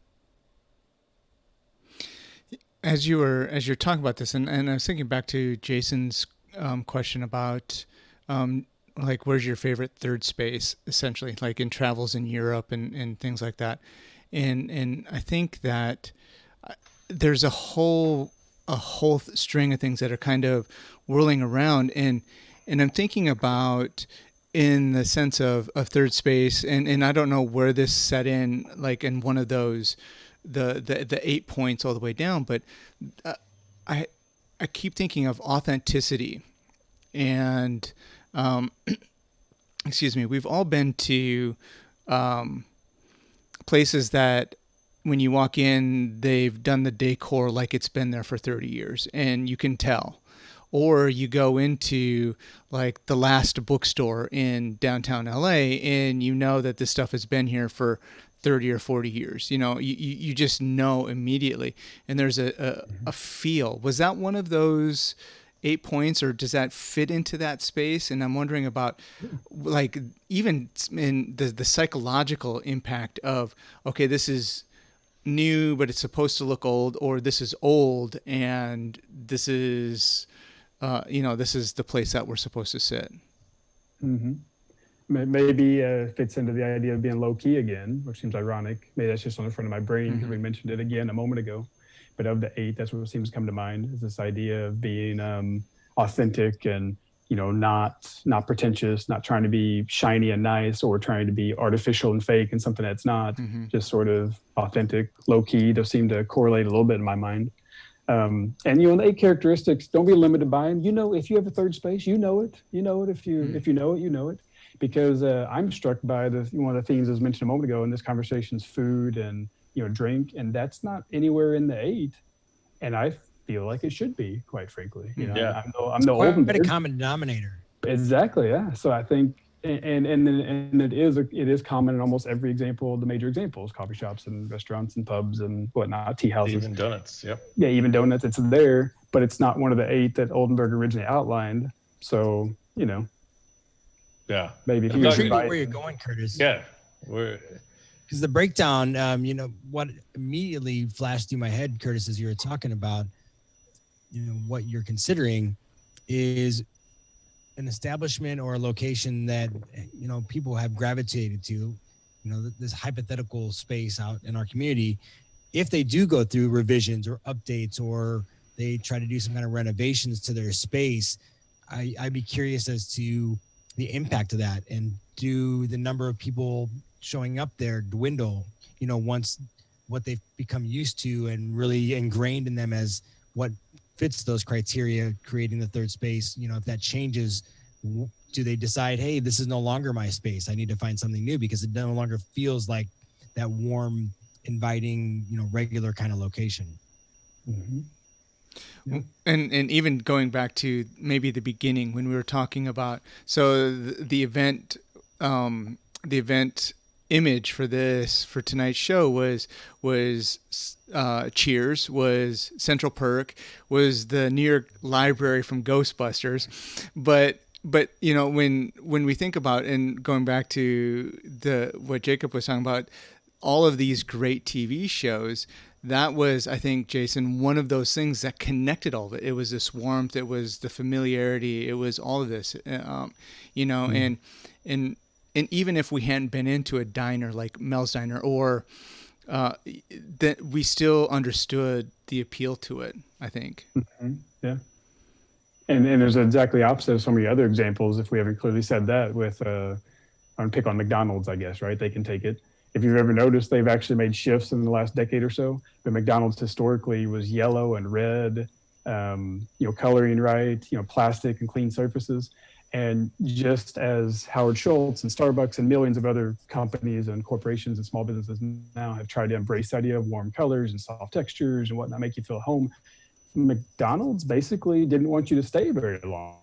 As you're talking about this, and I was thinking back to Jason's question about like, where's your favorite third space, essentially, like in travels in Europe and things like that. And I think that there's a whole string of things that are kind of whirling around, and I'm thinking about in the sense of third space, and I don't know where this set in, like in one of those, the 8 points all the way down, but I keep thinking of authenticity, and excuse me, we've all been to places that when you walk in, they've done the decor like it's been there for 30 years, and you can tell. Or you go into like the last bookstore in downtown LA and you know that this stuff has been here for 30 or 40 years. You know, you just know immediately. And there's a feel. Was that one of those 8 points, or does that fit into that space? And I'm wondering about like even in the psychological impact of, okay, this is new, but it's supposed to look old, or this is old and this is... you know, this is the place that we're supposed to sit. Maybe fits into the idea of being low key again, which seems ironic. Maybe that's just on the front of my brain because we mentioned it again a moment ago. But of the 8, that's what seems to come to mind, is this idea of being authentic and, you know, not pretentious, not trying to be shiny and nice or trying to be artificial and fake and something that's not, just sort of authentic, low key. Those seem to correlate a little bit in my mind. And, you know, the 8 characteristics, don't be limited by them. You know, if you have a third space, you know it. You know it. If you know it, you know it. Because I'm struck by one of the themes that was mentioned a moment ago in this conversation is food and drink, and that's not anywhere in the 8. And I feel like it should be, quite frankly. Yeah. I'm the Quite a Oldenburg. common denominator. Exactly. Yeah. So I think, and it is common in almost every example, the major examples, coffee shops and restaurants and pubs and whatnot, tea houses. Even donuts. Yep. Yeah, even donuts. It's there, but it's not one of the 8 that Oldenburg originally outlined. So, Yeah. maybe if I'm you intrigued with where you're going, Curtis. Yeah. Because the breakdown, what immediately flashed through my head, Curtis, as you were talking about, what you're considering is an establishment or a location that, people have gravitated to, this hypothetical space out in our community. If they do go through revisions or updates, or they try to do some kind of renovations to their space, I'd be curious as to the impact of that, and do the number of people showing up there dwindle, once what they've become used to and really ingrained in them as what fits those criteria, creating the third space. If that changes, do they decide, hey, this is no longer my space, I need to find something new, because it no longer feels like that warm, inviting, regular kind of location. Mm-hmm. Yeah. And even going back to maybe the beginning when we were talking about, so the event image for tonight's show was Cheers, was Central Perk, was the New York Library from Ghostbusters, but when we think about, and going back to what Jacob was talking about, all of these great TV shows, that was, I think, Jason, one of those things that connected all of it. It was this warmth, it was the familiarity, it was all of this, and even if we hadn't been into a diner like Mel's Diner, or that we still understood the appeal to it, I think. Mm-hmm. Yeah. And there's exactly opposite of some of the other examples. If we haven't clearly said that, with I'm gonna pick on McDonald's, I guess, right? They can take it. If you've ever noticed, they've actually made shifts in the last decade or so. But McDonald's historically was yellow and red, coloring right, plastic and clean surfaces. And just as Howard Schultz and Starbucks and millions of other companies and corporations and small businesses now have tried to embrace the idea of warm colors and soft textures and whatnot, make you feel at home, McDonald's basically didn't want you to stay very long,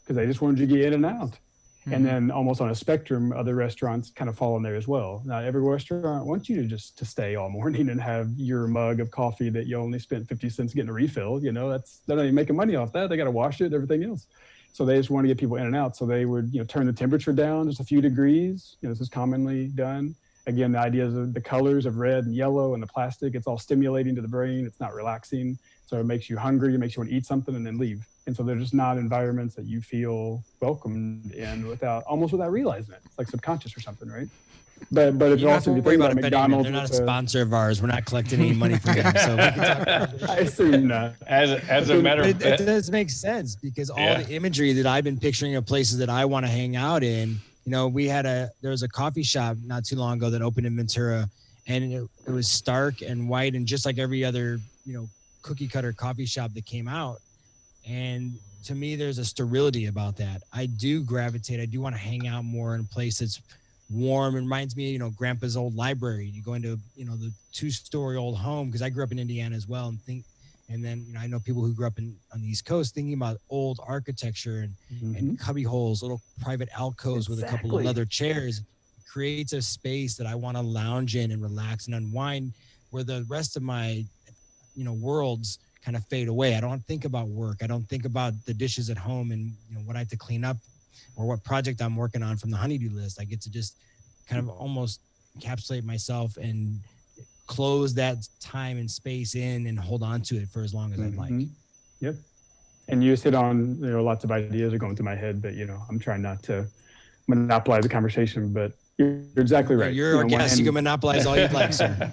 because they just wanted you to get in and out. Mm-hmm. And then almost on a spectrum, other restaurants kind of fall in there as well. Not every restaurant wants you to stay all morning and have your mug of coffee that you only spent 50 cents getting a refill. They're not even making money off that. They got to wash it, everything else. So they just want to get people in and out. So they would, turn the temperature down just a few degrees. This is commonly done. Again, the ideas of the colors of red and yellow and the plastic, it's all stimulating to the brain. It's not relaxing. So it makes you hungry. It makes you want to eat something and then leave. And so they're just not environments that you feel welcomed in almost without realizing it. It's like subconscious or something, right? But it's also, if you think about McDonald's, they're not a sponsor of ours. We're not collecting any money from them, so we can talk about it. I assume not. As a matter of fact, it does make sense, because all the imagery that I've been picturing of places that I want to hang out in. There was a coffee shop not too long ago that opened in Ventura, and it was stark and white, and just like every other cookie cutter coffee shop that came out. And to me, there's a sterility about that. I do gravitate. I do want to hang out more in a place that's warm. It reminds me, Grandpa's old library. You go into, the 2-story old home, because I grew up in Indiana as well, and then I know people who grew up on the East Coast, thinking about old architecture and cubby holes, little private alcoves with a couple of leather chairs. It creates a space that I want to lounge in and relax and unwind, where the rest of my, worlds kind of fade away. I don't think about work. I don't think about the dishes at home and what I have to clean up, or what project I'm working on from the honeydew list. I get to just kind of almost encapsulate myself and close that time and space in and hold on to it for as long as I'd like. Yep. And you just hit on, lots of ideas are going through my head, but, I'm trying not to monopolize the conversation, but you're exactly right. You're our guest. You can monopolize all you'd like, sir.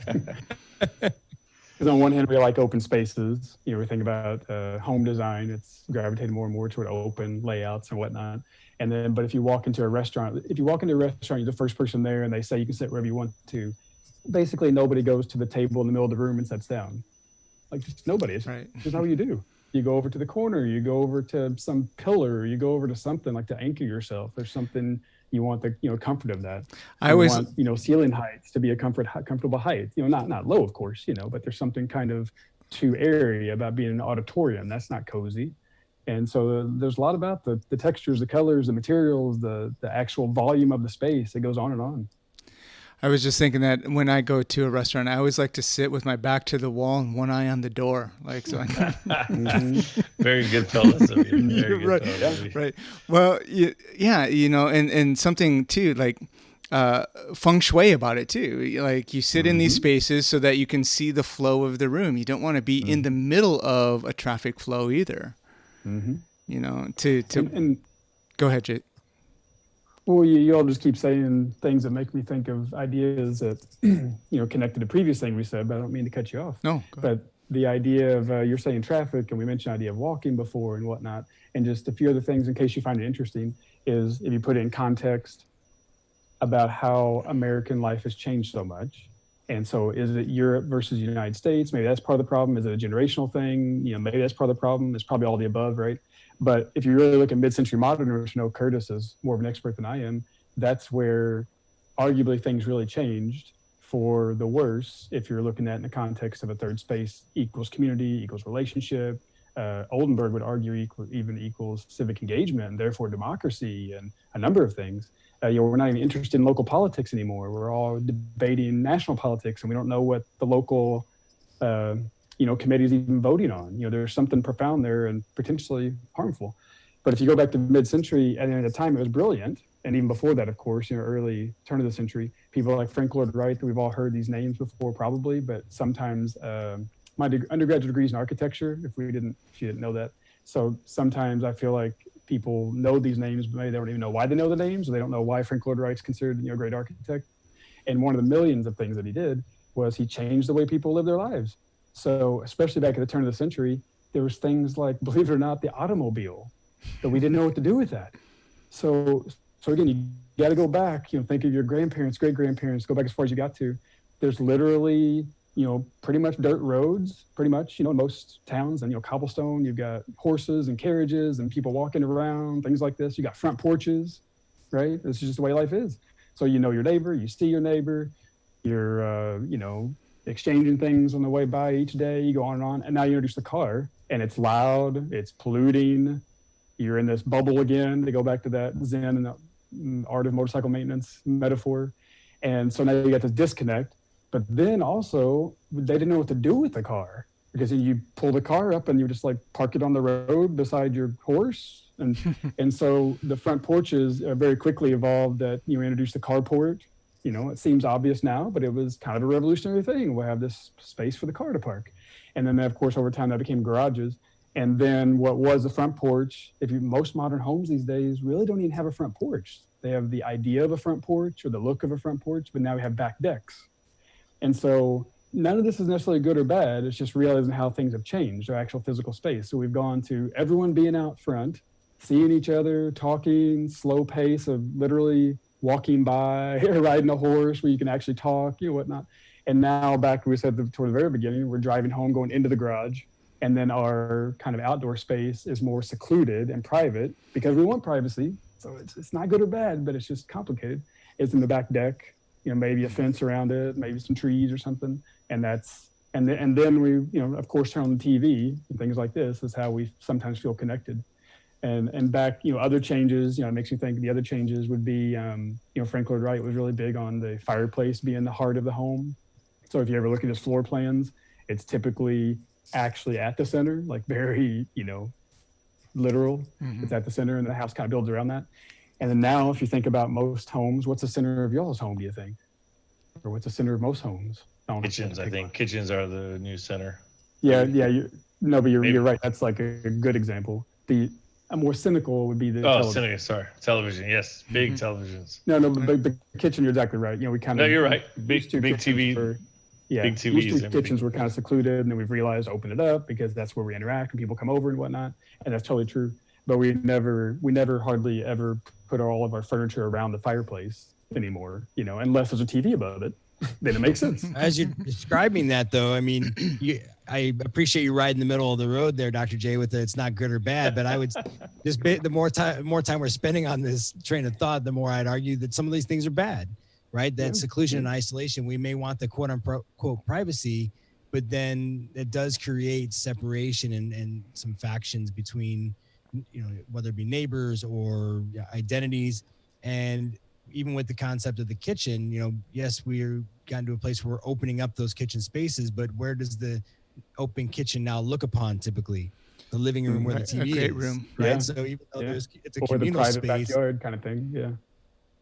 Because on one hand, we like open spaces. We think about home design. It's gravitated more and more toward open layouts and whatnot. And then, but if you walk into a restaurant, you're the first person there, and they say you can sit wherever you want to. Basically, nobody goes to the table in the middle of the room and sits down. Like, just nobody. It's right. Just not what you do. You go over to the corner. You go over to some pillar. You go over to something like to anchor yourself. There's something, You want the comfort of that. I You always want ceiling heights to be a comfortable height. Not low, of course. But there's something kind of too airy about being an auditorium. That's not cozy. And so there's a lot about the textures, the colors, the materials, the actual volume of the space. It goes on and on. I was just thinking that when I go to a restaurant, I always like to sit with my back to the wall and one eye on the door, like so. Very good fellas of you. Very good Right, fellas of you. right. Well, yeah, and something too, like feng shui about it too. Like you sit in these spaces so that you can see the flow of the room. You don't want to be in the middle of a traffic flow either. To go ahead, Jake. Well, you all just keep saying things that make me think of ideas that, connected to previous thing we said, but I don't mean to cut you off. No, go ahead. But the idea of, you're saying traffic, and we mentioned the idea of walking before and whatnot, and just a few other things in case you find it interesting, is if you put it in context about how American life has changed so much. And so is it Europe versus the United States? Maybe that's part of the problem. Is it a generational thing? Maybe that's part of the problem. It's probably all of the above, right? But if you really look at mid-century modern, which I know Curtis is more of an expert than I am, that's where arguably things really changed for the worse. If you're looking at in the context of a third space equals community, equals relationship, Oldenburg would argue equals civic engagement and therefore democracy and a number of things. We're not even interested in local politics anymore. We're all debating national politics, and we don't know what the local committees even voting on. There's something profound there and potentially harmful. But if you go back to mid-century, at the time it was brilliant, and even before that, of course, early turn of the century, people like Frank Lloyd Wright, that we've all heard these names before probably, but sometimes my undergraduate degrees in architecture, if you didn't know that. So sometimes I feel like people know these names, but maybe they don't even know why they know the names, or they don't know why Frank Lloyd Wright's considered a great architect. And one of the millions of things that he did was he changed the way people live their lives. So especially back at the turn of the century, there was things like, believe it or not, the automobile, that we didn't know what to do with that. So again, you got to go back, think of your grandparents, great-grandparents, go back as far as you got to. There's literally, pretty much dirt roads, pretty much, in most towns, and, cobblestone. You've got horses and carriages and people walking around, things like this. You got front porches, right? This is just the way life is. So your neighbor, you see your neighbor, you're, exchanging things on the way by each day, you go on and on. And now you introduce the car, and it's loud, it's polluting. You're in this bubble again, to go back to that Zen and the art of motorcycle maintenance metaphor. And so now you got this disconnect. But then also, they didn't know what to do with the car, because you pull the car up and you just park it on the road beside your horse. And so the front porches very quickly evolved that you introduce the carport. It seems obvious now, but it was kind of a revolutionary thing. We'll have this space for the car to park. And then, of course, over time, that became garages. And then what was the front porch, most modern homes these days really don't even have a front porch. They have the idea of a front porch or the look of a front porch, but now we have back decks. And so none of this is necessarily good or bad. It's just realizing how things have changed, our actual physical space. So we've gone to everyone being out front, seeing each other, talking, slow pace of literally walking by, or riding a horse where you can actually talk, whatnot. And now back, we said toward the very beginning, we're driving home, going into the garage. And then our kind of outdoor space is more secluded and private because we want privacy. So it's not good or bad, but it's just complicated. It's in the back deck, maybe a fence around it, maybe some trees or something. And then we, of course, turn on the TV and things like this is how we sometimes feel connected. And back, other changes, it makes me think the other changes would be, Frank Lloyd Wright was really big on the fireplace being the heart of the home. So if you ever look at his floor plans, it's typically actually at the center, very, literal. Mm-hmm. It's at the center, and the house kind of builds around that. And then now, if you think about most homes, what's the center of y'all's home, do you think? Or what's the center of most homes? Kitchens, I think. Kitchens are the new center. Yeah. But you're right. That's a good example. A more cynical would be the television. Yes, big televisions. No, but the kitchen, you're exactly right. We kind of. No, you're right. Big TV. Big TVs. These two kitchens were kind of secluded, and then we've realized open it up because that's where we interact and people come over and whatnot, and that's totally true. But we never hardly ever put all of our furniture around the fireplace anymore. Unless there's a TV above it, then it makes sense. As you're describing that, though, I mean, I appreciate you right in the middle of the road there, Dr. J, with the it's not good or bad, but I would just the more time we're spending on this train of thought, the more I'd argue that some of these things are bad, right? That seclusion and isolation, we may want the quote unquote privacy, but then it does create separation and some factions between, whether it be neighbors or identities. And even with the concept of the kitchen, yes, we're gotten to a place where we're opening up those kitchen spaces, but where does the open kitchen now look upon typically? The living room where the TV a great is, room, right? Yeah. So even though it's a or the communal private space, backyard kind of thing.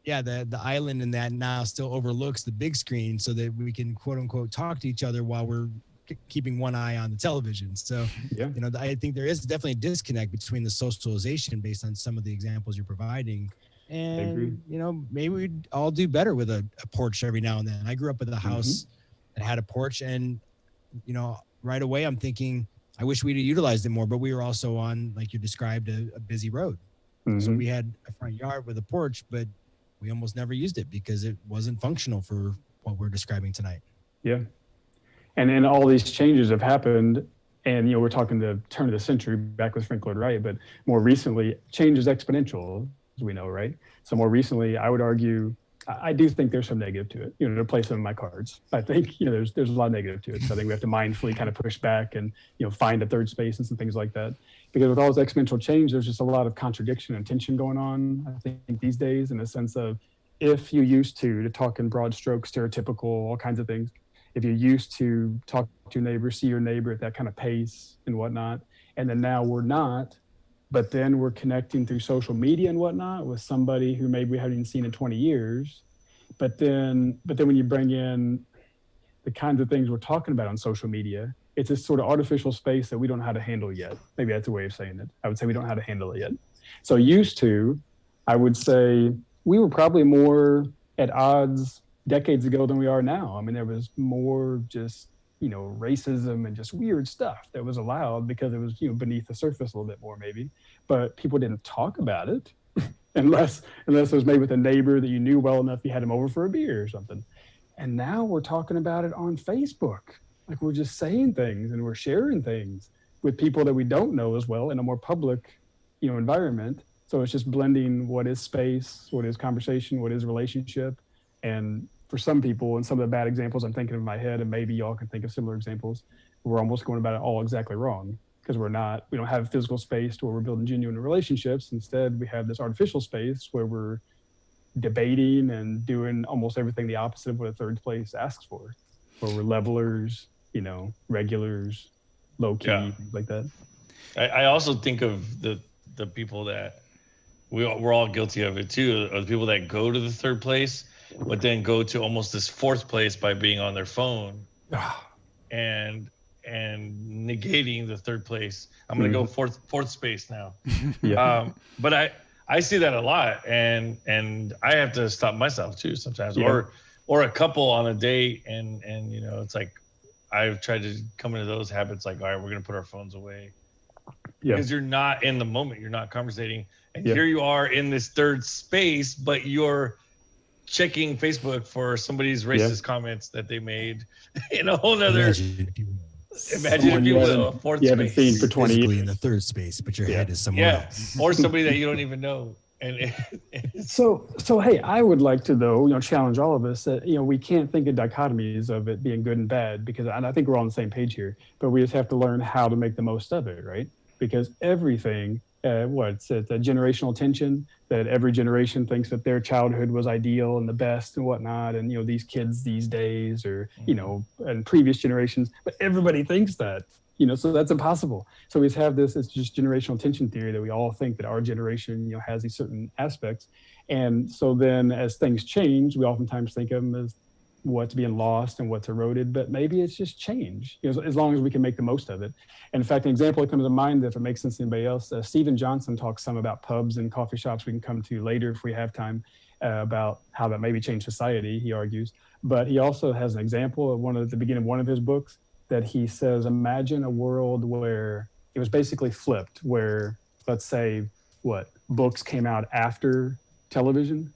the island in that now still overlooks the big screen, so that we can quote unquote talk to each other while we're keeping one eye on the television. So I think there is definitely a disconnect between the socialization based on some of the examples you're providing. And maybe we'd all do better with a porch every now and then. I grew up with a house that had a porch, and right away I'm thinking I wish we'd have utilized it more, but we were also on, like you described, a busy road. So we had a front yard with a porch, but we almost never used it because it wasn't functional for what we're describing tonight. Yeah. And all these changes have happened, and we're talking the turn of the century back with Frank Lloyd Wright, but more recently change is exponential, as we know, right? So more recently, I would argue, I do think there's some negative to it, to play some of my cards. I think, there's a lot of negative to it. So I think we have to mindfully kind of push back and, find a third space and some things like that. Because with all this exponential change, there's just a lot of contradiction and tension going on, I think, these days, in the sense of, if you used to talk in broad strokes, stereotypical, all kinds of things, if you used to talk to your neighbor, see your neighbor at that kind of pace and whatnot, and then now we're not, but then we're connecting through social media and whatnot with somebody who maybe we haven't even seen in 20 years. But then when you bring in the kinds of things we're talking about on social media, it's this sort of artificial space that we don't know how to handle yet. Maybe that's a way of saying it. I would say we don't know how to handle it yet. So used to, I would say we were probably more at odds decades ago than we are now. I mean, there was more just, racism and just weird stuff that was allowed because it was, beneath the surface a little bit more maybe, but people didn't talk about it unless it was maybe with a neighbor that you knew well enough, you had him over for a beer or something. And now we're talking about it on Facebook. Like, we're just saying things and we're sharing things with people that we don't know as well in a more public, environment. So it's just blending what is space, what is conversation, what is relationship. And for some people, and some of the bad examples I'm thinking of in my head, and maybe y'all can think of similar examples, we're almost going about it all exactly wrong, because we don't have physical space where we're building genuine relationships. Instead, we have this artificial space where we're debating and doing almost everything the opposite of what a third place asks for, where we're levelers, regulars, low key, things like that. I also think of the people that we're all guilty of it too, of the people that go to the third place, but then go to almost this fourth place by being on their phone and negating the third place. I'm going to go fourth space now. But I see that a lot, and I have to stop myself too sometimes, or a couple on a date, and it's like I've tried to come into those habits, like, all right, we're going to put our phones away. Because you're not in the moment, you're not conversating, and here you are in this third space, but you're checking Facebook for somebody's racist comments that they made in a whole nother. Imagine if you will, a fourth space. You haven't seen for 20 years. In the third space, but your head is somewhere else. Or somebody that you don't even know. And so hey, I would like to, though, challenge all of us that we can't think of dichotomies of it being good and bad, because I think we're all on the same page here. But we just have to learn how to make the most of it, right? Because everything, it's a generational tension that every generation thinks that their childhood was ideal and the best and whatnot, and these kids these days, or and previous generations, but everybody thinks that. So that's impossible. So we just have it's just generational tension theory that we all think that our generation, has these certain aspects. And so then as things change, we oftentimes think of them as what's being lost and what's eroded, but maybe it's just change, as long as we can make the most of it. And in fact, an example that comes to mind, if it makes sense to anybody else, Stephen Johnson talks some about pubs and coffee shops. We can come to later if we have time, about how that maybe changed society, he argues. But he also has an example of the beginning of one of his books, that he says, imagine a world where it was basically flipped, where, let's say, books came out after television.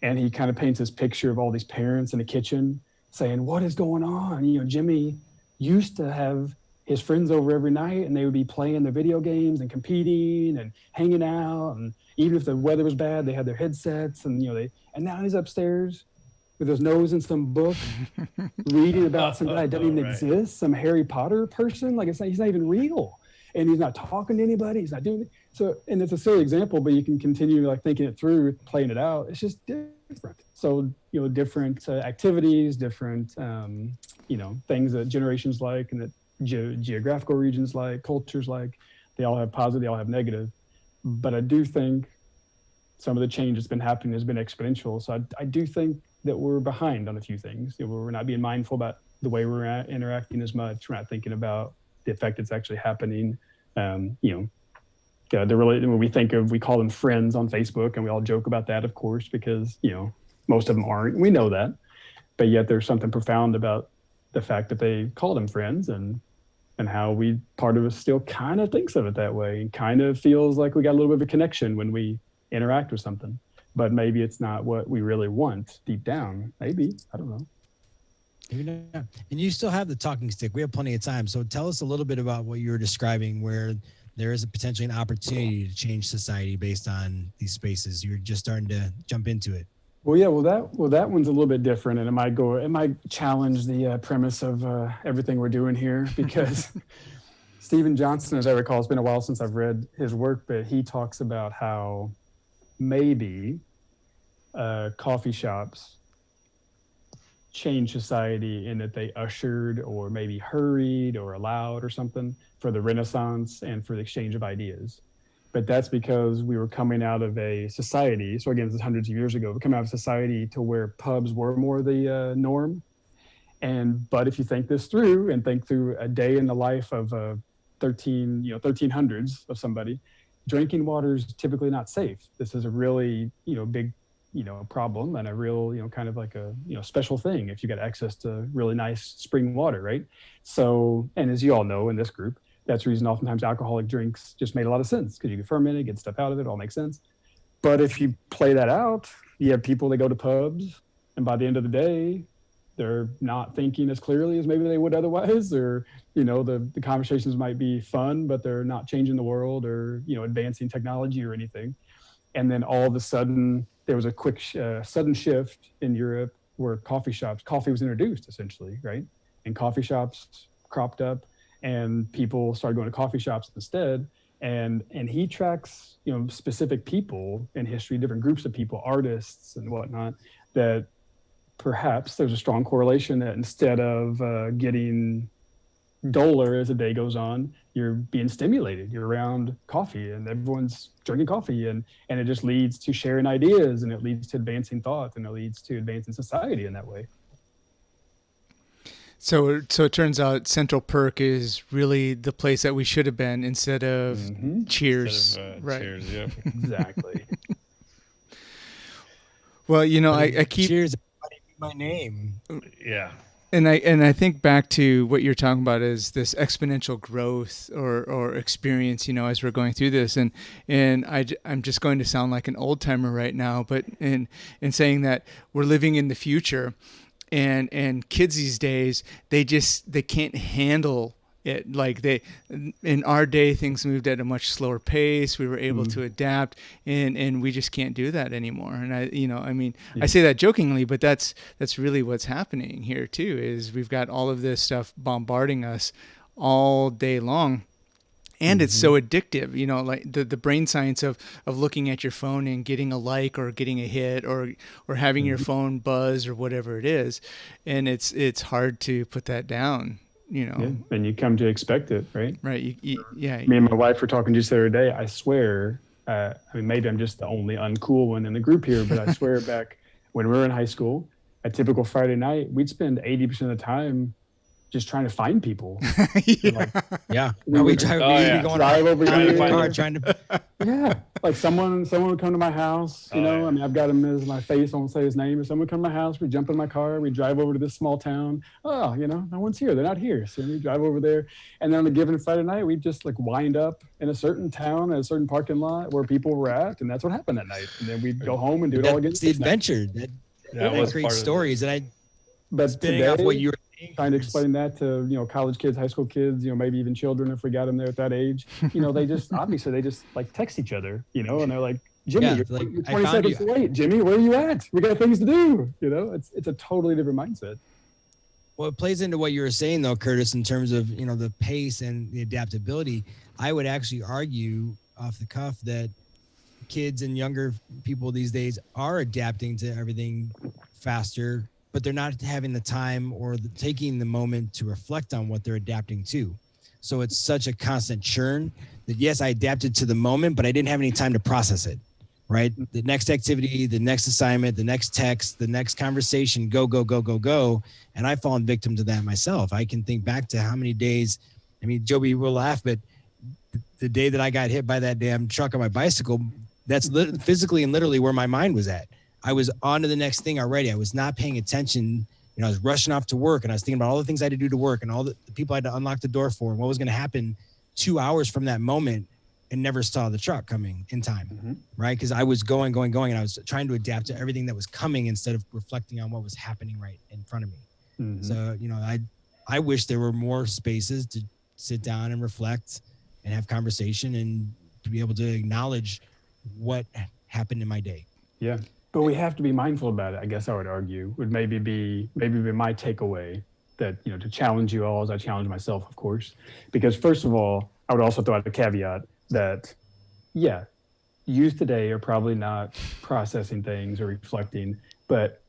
And he kind of paints this picture of all these parents in the kitchen saying, what is going on? Jimmy used to have his friends over every night, and they would be playing their video games and competing and hanging out. And even if the weather was bad, they had their headsets, and and now he's upstairs with his nose in some book, reading about some guy that doesn't even exist, some Harry Potter person. Like, he's not even real, and he's not talking to anybody. He's not doing it. So, and it's a silly example, but you can continue like thinking it through, playing it out. It's just different. So, different activities, different, things that generations like, and that geographical regions like, cultures like, they all have positive, they all have negative. But I do think some of the change that's been happening has been exponential. So I do think that we're behind on a few things. We're not being mindful about the way we're interacting as much. We're not thinking about the effect that's actually happening. When we call them friends on Facebook, and we all joke about that, of course, because, most of them aren't. We know that. But yet there's something profound about the fact that they call them friends, and how part of us still kind of thinks of it that way, and kind of feels like we got a little bit of a connection when we interact with something. But maybe it's not what we really want deep down. Maybe, I don't know. Maybe not. And you still have the talking stick. We have plenty of time. So tell us a little bit about what you were describing, where there is potentially an opportunity to change society based on these spaces. You're just starting to jump into it. Well, yeah. That one's a little bit different, and it might challenge the premise of everything we're doing here, because Stephen Johnson, as I recall, it's been a while since I've read his work, but he talks about how maybe coffee shops changed society in that they ushered, or maybe hurried or allowed or something, for the Renaissance and for the exchange of ideas. But that's because we were coming out of a society. So again, this is hundreds of years ago. We're coming out of a society to where pubs were more the norm. But if you think this through, and think through a day in the life of 1300s of somebody, drinking water is typically not safe. This is a really, big, problem, and a real, kind of like a, special thing if you got access to really nice spring water, right? So, and as you all know in this group, that's the reason oftentimes alcoholic drinks just made a lot of sense, because you can ferment it, get stuff out of it, all makes sense. But if you play that out, you have people that go to pubs, and by the end of the day, they're not thinking as clearly as maybe they would otherwise, or, the conversations might be fun, but they're not changing the world or, advancing technology or anything. And then all of a sudden, there was a quick sudden shift in Europe where coffee was introduced essentially, right? And coffee shops cropped up, and people started going to coffee shops instead. And he tracks, specific people in history, different groups of people, artists and whatnot, that perhaps there's a strong correlation that instead of getting duller as the day goes on, you're being stimulated. You're around coffee, and everyone's drinking coffee, and it just leads to sharing ideas, and it leads to advancing thought, and it leads to advancing society in that way. So it turns out Central Perk is really the place that we should have been instead of Cheers. Instead of, right. Cheers, yeah. Exactly. Well, I keep Cheers. My name. Yeah. And I think back to what you're talking about is this exponential growth or experience, as we're going through this, and I'm just going to sound like an old timer right now, but in saying that we're living in the future, and kids these days, they can't handle it. Like in our day, things moved at a much slower pace. We were able to adapt, and we just can't do that anymore. And I say that jokingly, but that's really what's happening here too, is we've got all of this stuff bombarding us all day long. And it's so addictive, like the brain science of looking at your phone and getting a like or getting a hit or having your phone buzz or whatever it is. And it's hard to put that down. And you come to expect it, right? Right. Yeah. Me and my wife were talking just the other day. I swear, maybe I'm just the only uncool one in the group here, but I swear back when we were in high school, a typical Friday night, we'd spend 80% of the time just trying to find people. We drive over here. Trying to. Yeah, like someone would come to my house. I've got him as my face. I won't say his name. But someone would come to my house. We jump in my car. We drive over to this small town. Oh, no one's here. They're not here. So we drive over there, and then on a given Friday night, we just like wind up in a certain town at a certain parking lot where people were at, and that's what happened that night. And then we'd go home and do it all again. It's the adventure. That was great stories, and But spinning off what you were trying to explain that to, college kids, high school kids, maybe even children if we got them there at that age, they just, obviously they just like text each other, and they're like, Jimmy, Yeah, you're, like, you're I 20 found seconds you. late. Jimmy, where are you at? We got things to do. It's a totally different mindset. Well, it plays into what you were saying, though, Curtis, in terms of, the pace and the adaptability. I would actually argue off the cuff that kids and younger people these days are adapting to everything faster, but they're not having the time or taking the moment to reflect on what they're adapting to. So it's such a constant churn that, yes, I adapted to the moment, but I didn't have any time to process it. Right? The next activity, the next assignment, the next text, the next conversation, go, go, go, go, go. And I've fallen victim to that myself. I can think back to how many days, Joby will laugh, but the day that I got hit by that damn truck on my bicycle, that's physically and literally where my mind was at. I was on to the next thing already. I was not paying attention. I was rushing off to work, and I was thinking about all the things I had to do to work and all the people I had to unlock the door for and what was going to happen 2 hours from that moment, and never saw the truck coming in time, right? Because I was going, and I was trying to adapt to everything that was coming instead of reflecting on what was happening right in front of me. So, I wish there were more spaces to sit down and reflect and have conversation and to be able to acknowledge what happened in my day. Yeah, but we have to be mindful about it. I guess I would argue would maybe be my takeaway that, to challenge you all as I challenge myself, of course, because first of all, I would also throw out a caveat that, yeah, youth today are probably not processing things or reflecting, but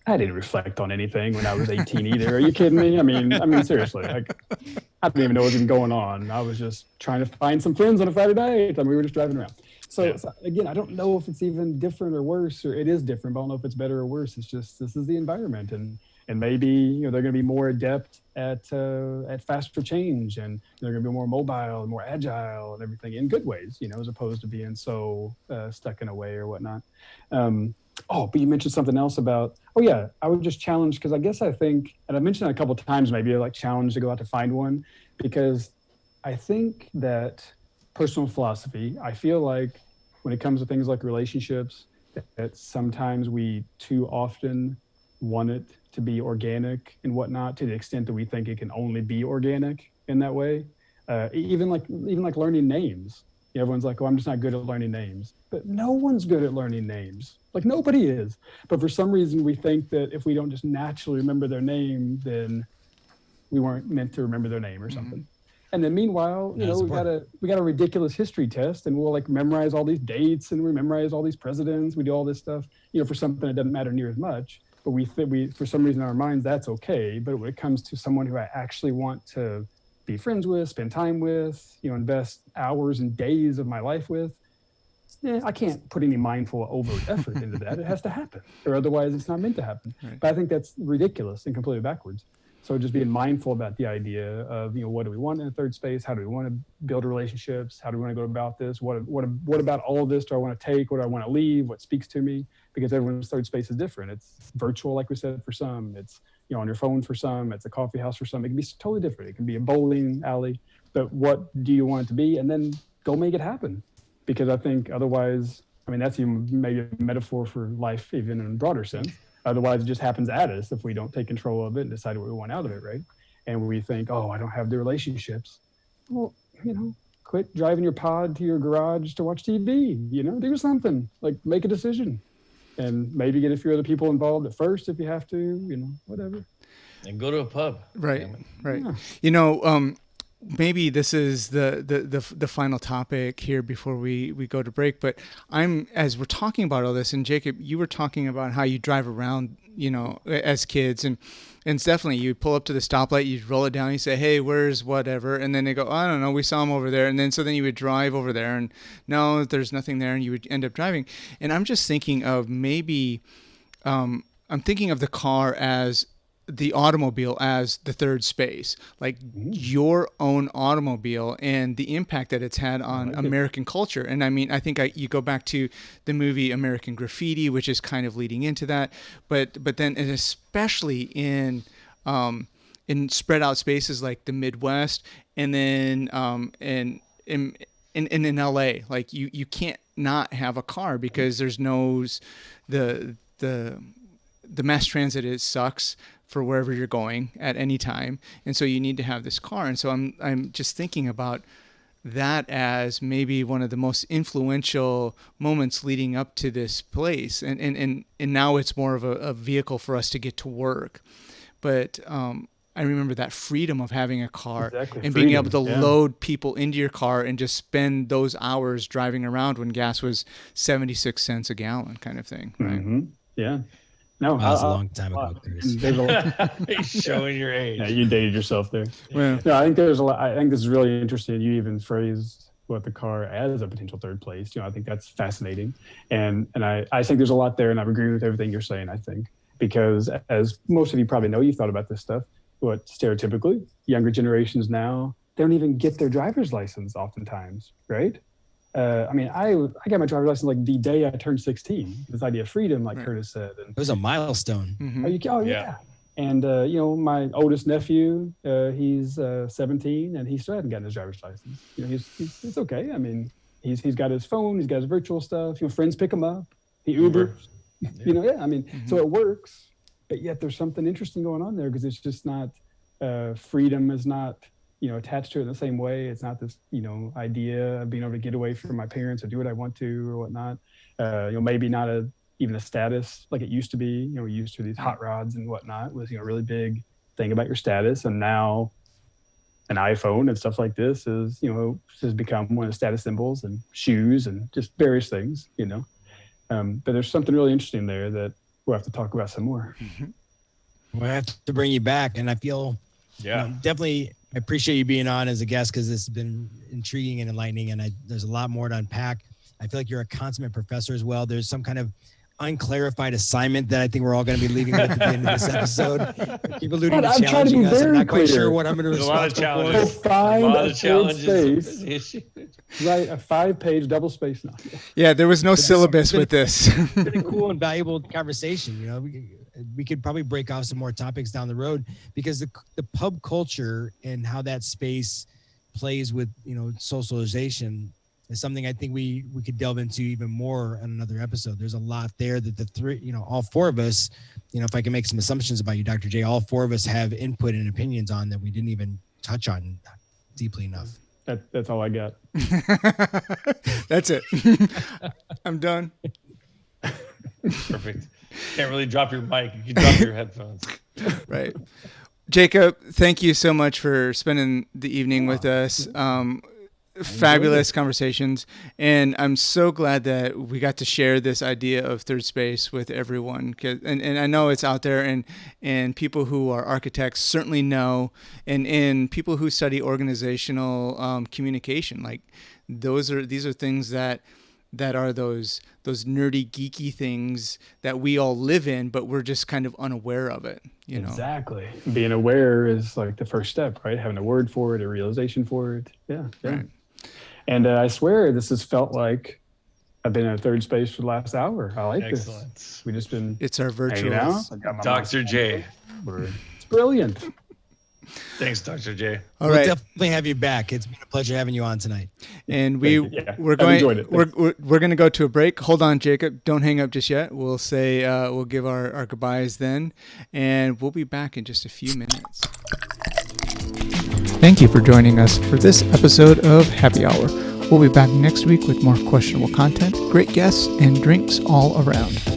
I didn't reflect on anything when I was 18 either. Are you kidding me? I mean, seriously, like, I didn't even know what was even going on. I was just trying to find some friends on a Friday night. We were just driving around. So again, I don't know if it's even different or worse, or it is different, but I don't know if it's better or worse. It's just, this is the environment, and maybe, they're going to be more adept at faster change, and they're going to be more mobile and more agile and everything in good ways, as opposed to being so stuck in a way or whatnot. But you mentioned something else about, I would just challenge, because I think, and I mentioned it a couple of times, maybe like challenge to go out to find one, because I think that personal philosophy, I feel like when it comes to things like relationships, that sometimes we too often want it to be organic and whatnot, to the extent that we think it can only be organic in that way. Even like learning names. Everyone's like, I'm just not good at learning names. But no one's good at learning names. Like, nobody is. But for some reason, we think that if we don't just naturally remember their name, then we weren't meant to remember their name or something. And then meanwhile, we got a ridiculous history test, and we'll like memorize all these dates, and we memorize all these presidents. We do all this stuff, for something that doesn't matter near as much. But we for some reason in our minds, that's okay. But when it comes to someone who I actually want to be friends with, spend time with, invest hours and days of my life with, I can't put any mindful overt effort into that. It has to happen, or otherwise it's not meant to happen. Right. But I think that's ridiculous and completely backwards. So just being mindful about the idea of, what do we want in a third space? How do we want to build relationships? How do we want to go about this? What about all of this do I want to take? What do I want to leave? What speaks to me? Because everyone's third space is different. It's virtual, like we said, for some. It's, on your phone for some. It's a coffee house for some. It can be totally different. It can be a bowling alley. But what do you want it to be? And then go make it happen. Because I think otherwise, that's even maybe a metaphor for life, even in a broader sense. Otherwise, it just happens at us if we don't take control of it and decide what we want out of it, right? And we think, I don't have the relationships. Well, quit driving your pod to your garage to watch TV, do something, like make a decision. And maybe get a few other people involved at first if you have to, whatever. And go to a pub. Right, right. Yeah. Maybe this is the final topic here before we go to break, but as we're talking about all this, and Jacob, you were talking about how you drive around, as kids, and it's definitely, you pull up to the stoplight, you roll it down, you say, hey, where's whatever, and then they go, I don't know, we saw him over there, and then so then you would drive over there, and no, there's nothing there, and you would end up driving. And I'm just thinking of maybe, I'm thinking of the car as the automobile as the third space, like your own automobile and the impact that it's had on American culture. And I think you go back to the movie American Graffiti, which is kind of leading into that, but then, and especially in spread out spaces like the Midwest, and then in LA, like you can't not have a car because there's the mass transit sucks for wherever you're going at any time. And so you need to have this car. And so I'm just thinking about that as maybe one of the most influential moments leading up to this place. And now it's more of a vehicle for us to get to work. But I remember that freedom of having a car and being able to load people into your car and just spend those hours driving around when gas was 76 cents a gallon kind of thing. Right? Mm-hmm. Yeah. No, that was a long time ago. He's showing your age. Yeah, you dated yourself there. Well, No, I think there's a lot. I think this is really interesting. You even phrased what the car as a potential third place. I think that's fascinating, and I think there's a lot there, and I agree with everything you're saying. I think because as most of you probably know, you've thought about this stuff. What stereotypically younger generations now, they don't even get their driver's license oftentimes, right? I got my driver's license like the day I turned 16. This idea of freedom, like Curtis said. And, it was a milestone. Mm-hmm. Yeah. And, my oldest nephew, he's 17 and he still hasn't gotten his driver's license. It's okay. I mean, he's got his phone, he's got his virtual stuff, friends pick him up, he Ubers, so it works, but yet there's something interesting going on there because it's just not, freedom is not, attached to it in the same way. It's not this, idea of being able to get away from my parents or do what I want to or whatnot. Maybe not even a status like it used to be. We're used to these hot rods and whatnot was, a really big thing about your status. And now an iPhone and stuff like this is, has become one of the status symbols, and shoes and just various things, But there's something really interesting there that we'll have to talk about some more. We'll have to bring you back. And I feel definitely I appreciate you being on as a guest because this has been intriguing and enlightening, and there's a lot more to unpack. I feel like you're a consummate professor as well. There's some kind of unclarified assignment that I think we're all going to be leaving with at the end of this episode. Keep alluding to challenging us. I'm not quite sure what I'm going to respond to. A lot of challenges. Right, a 5-page double space now. Yeah, there was no syllabus with this. Really cool and valuable conversation. We could probably break off some more topics down the road because the pub culture and how that space plays with socialization is something I think we could delve into even more in another episode. There's a lot there that all four of us, if I can make some assumptions about you, Dr. J, all four of us have input and opinions on that we didn't even touch on deeply enough. That's all I got. That's it. I'm done. Perfect. Can't really drop your mic. You can drop your headphones. Right. Jacob, thank you so much for spending the evening with us. Fabulous conversations. And I'm so glad that we got to share this idea of third space with everyone. And I know it's out there, and people who are architects certainly know, and people who study organizational communication, like these are things that are those nerdy, geeky things that we all live in, but we're just kind of unaware of it. Exactly. Being aware is like the first step, right? Having a word for it, a realization for it. Yeah. Right. And I swear this has felt like I've been in a third space for the last hour. I like Excellent. This. We just been. It's our virtual. Dr. J. It's brilliant. Thanks, Dr. J. All we'll right. definitely have you back. It's been a pleasure having you on tonight. And we're going to go to a break. Hold on, Jacob. Don't hang up just yet. We'll say we'll give our goodbyes then, and we'll be back in just a few minutes. Thank you for joining us for this episode of Happy Hour. We'll be back next week with more questionable content, great guests, and drinks all around.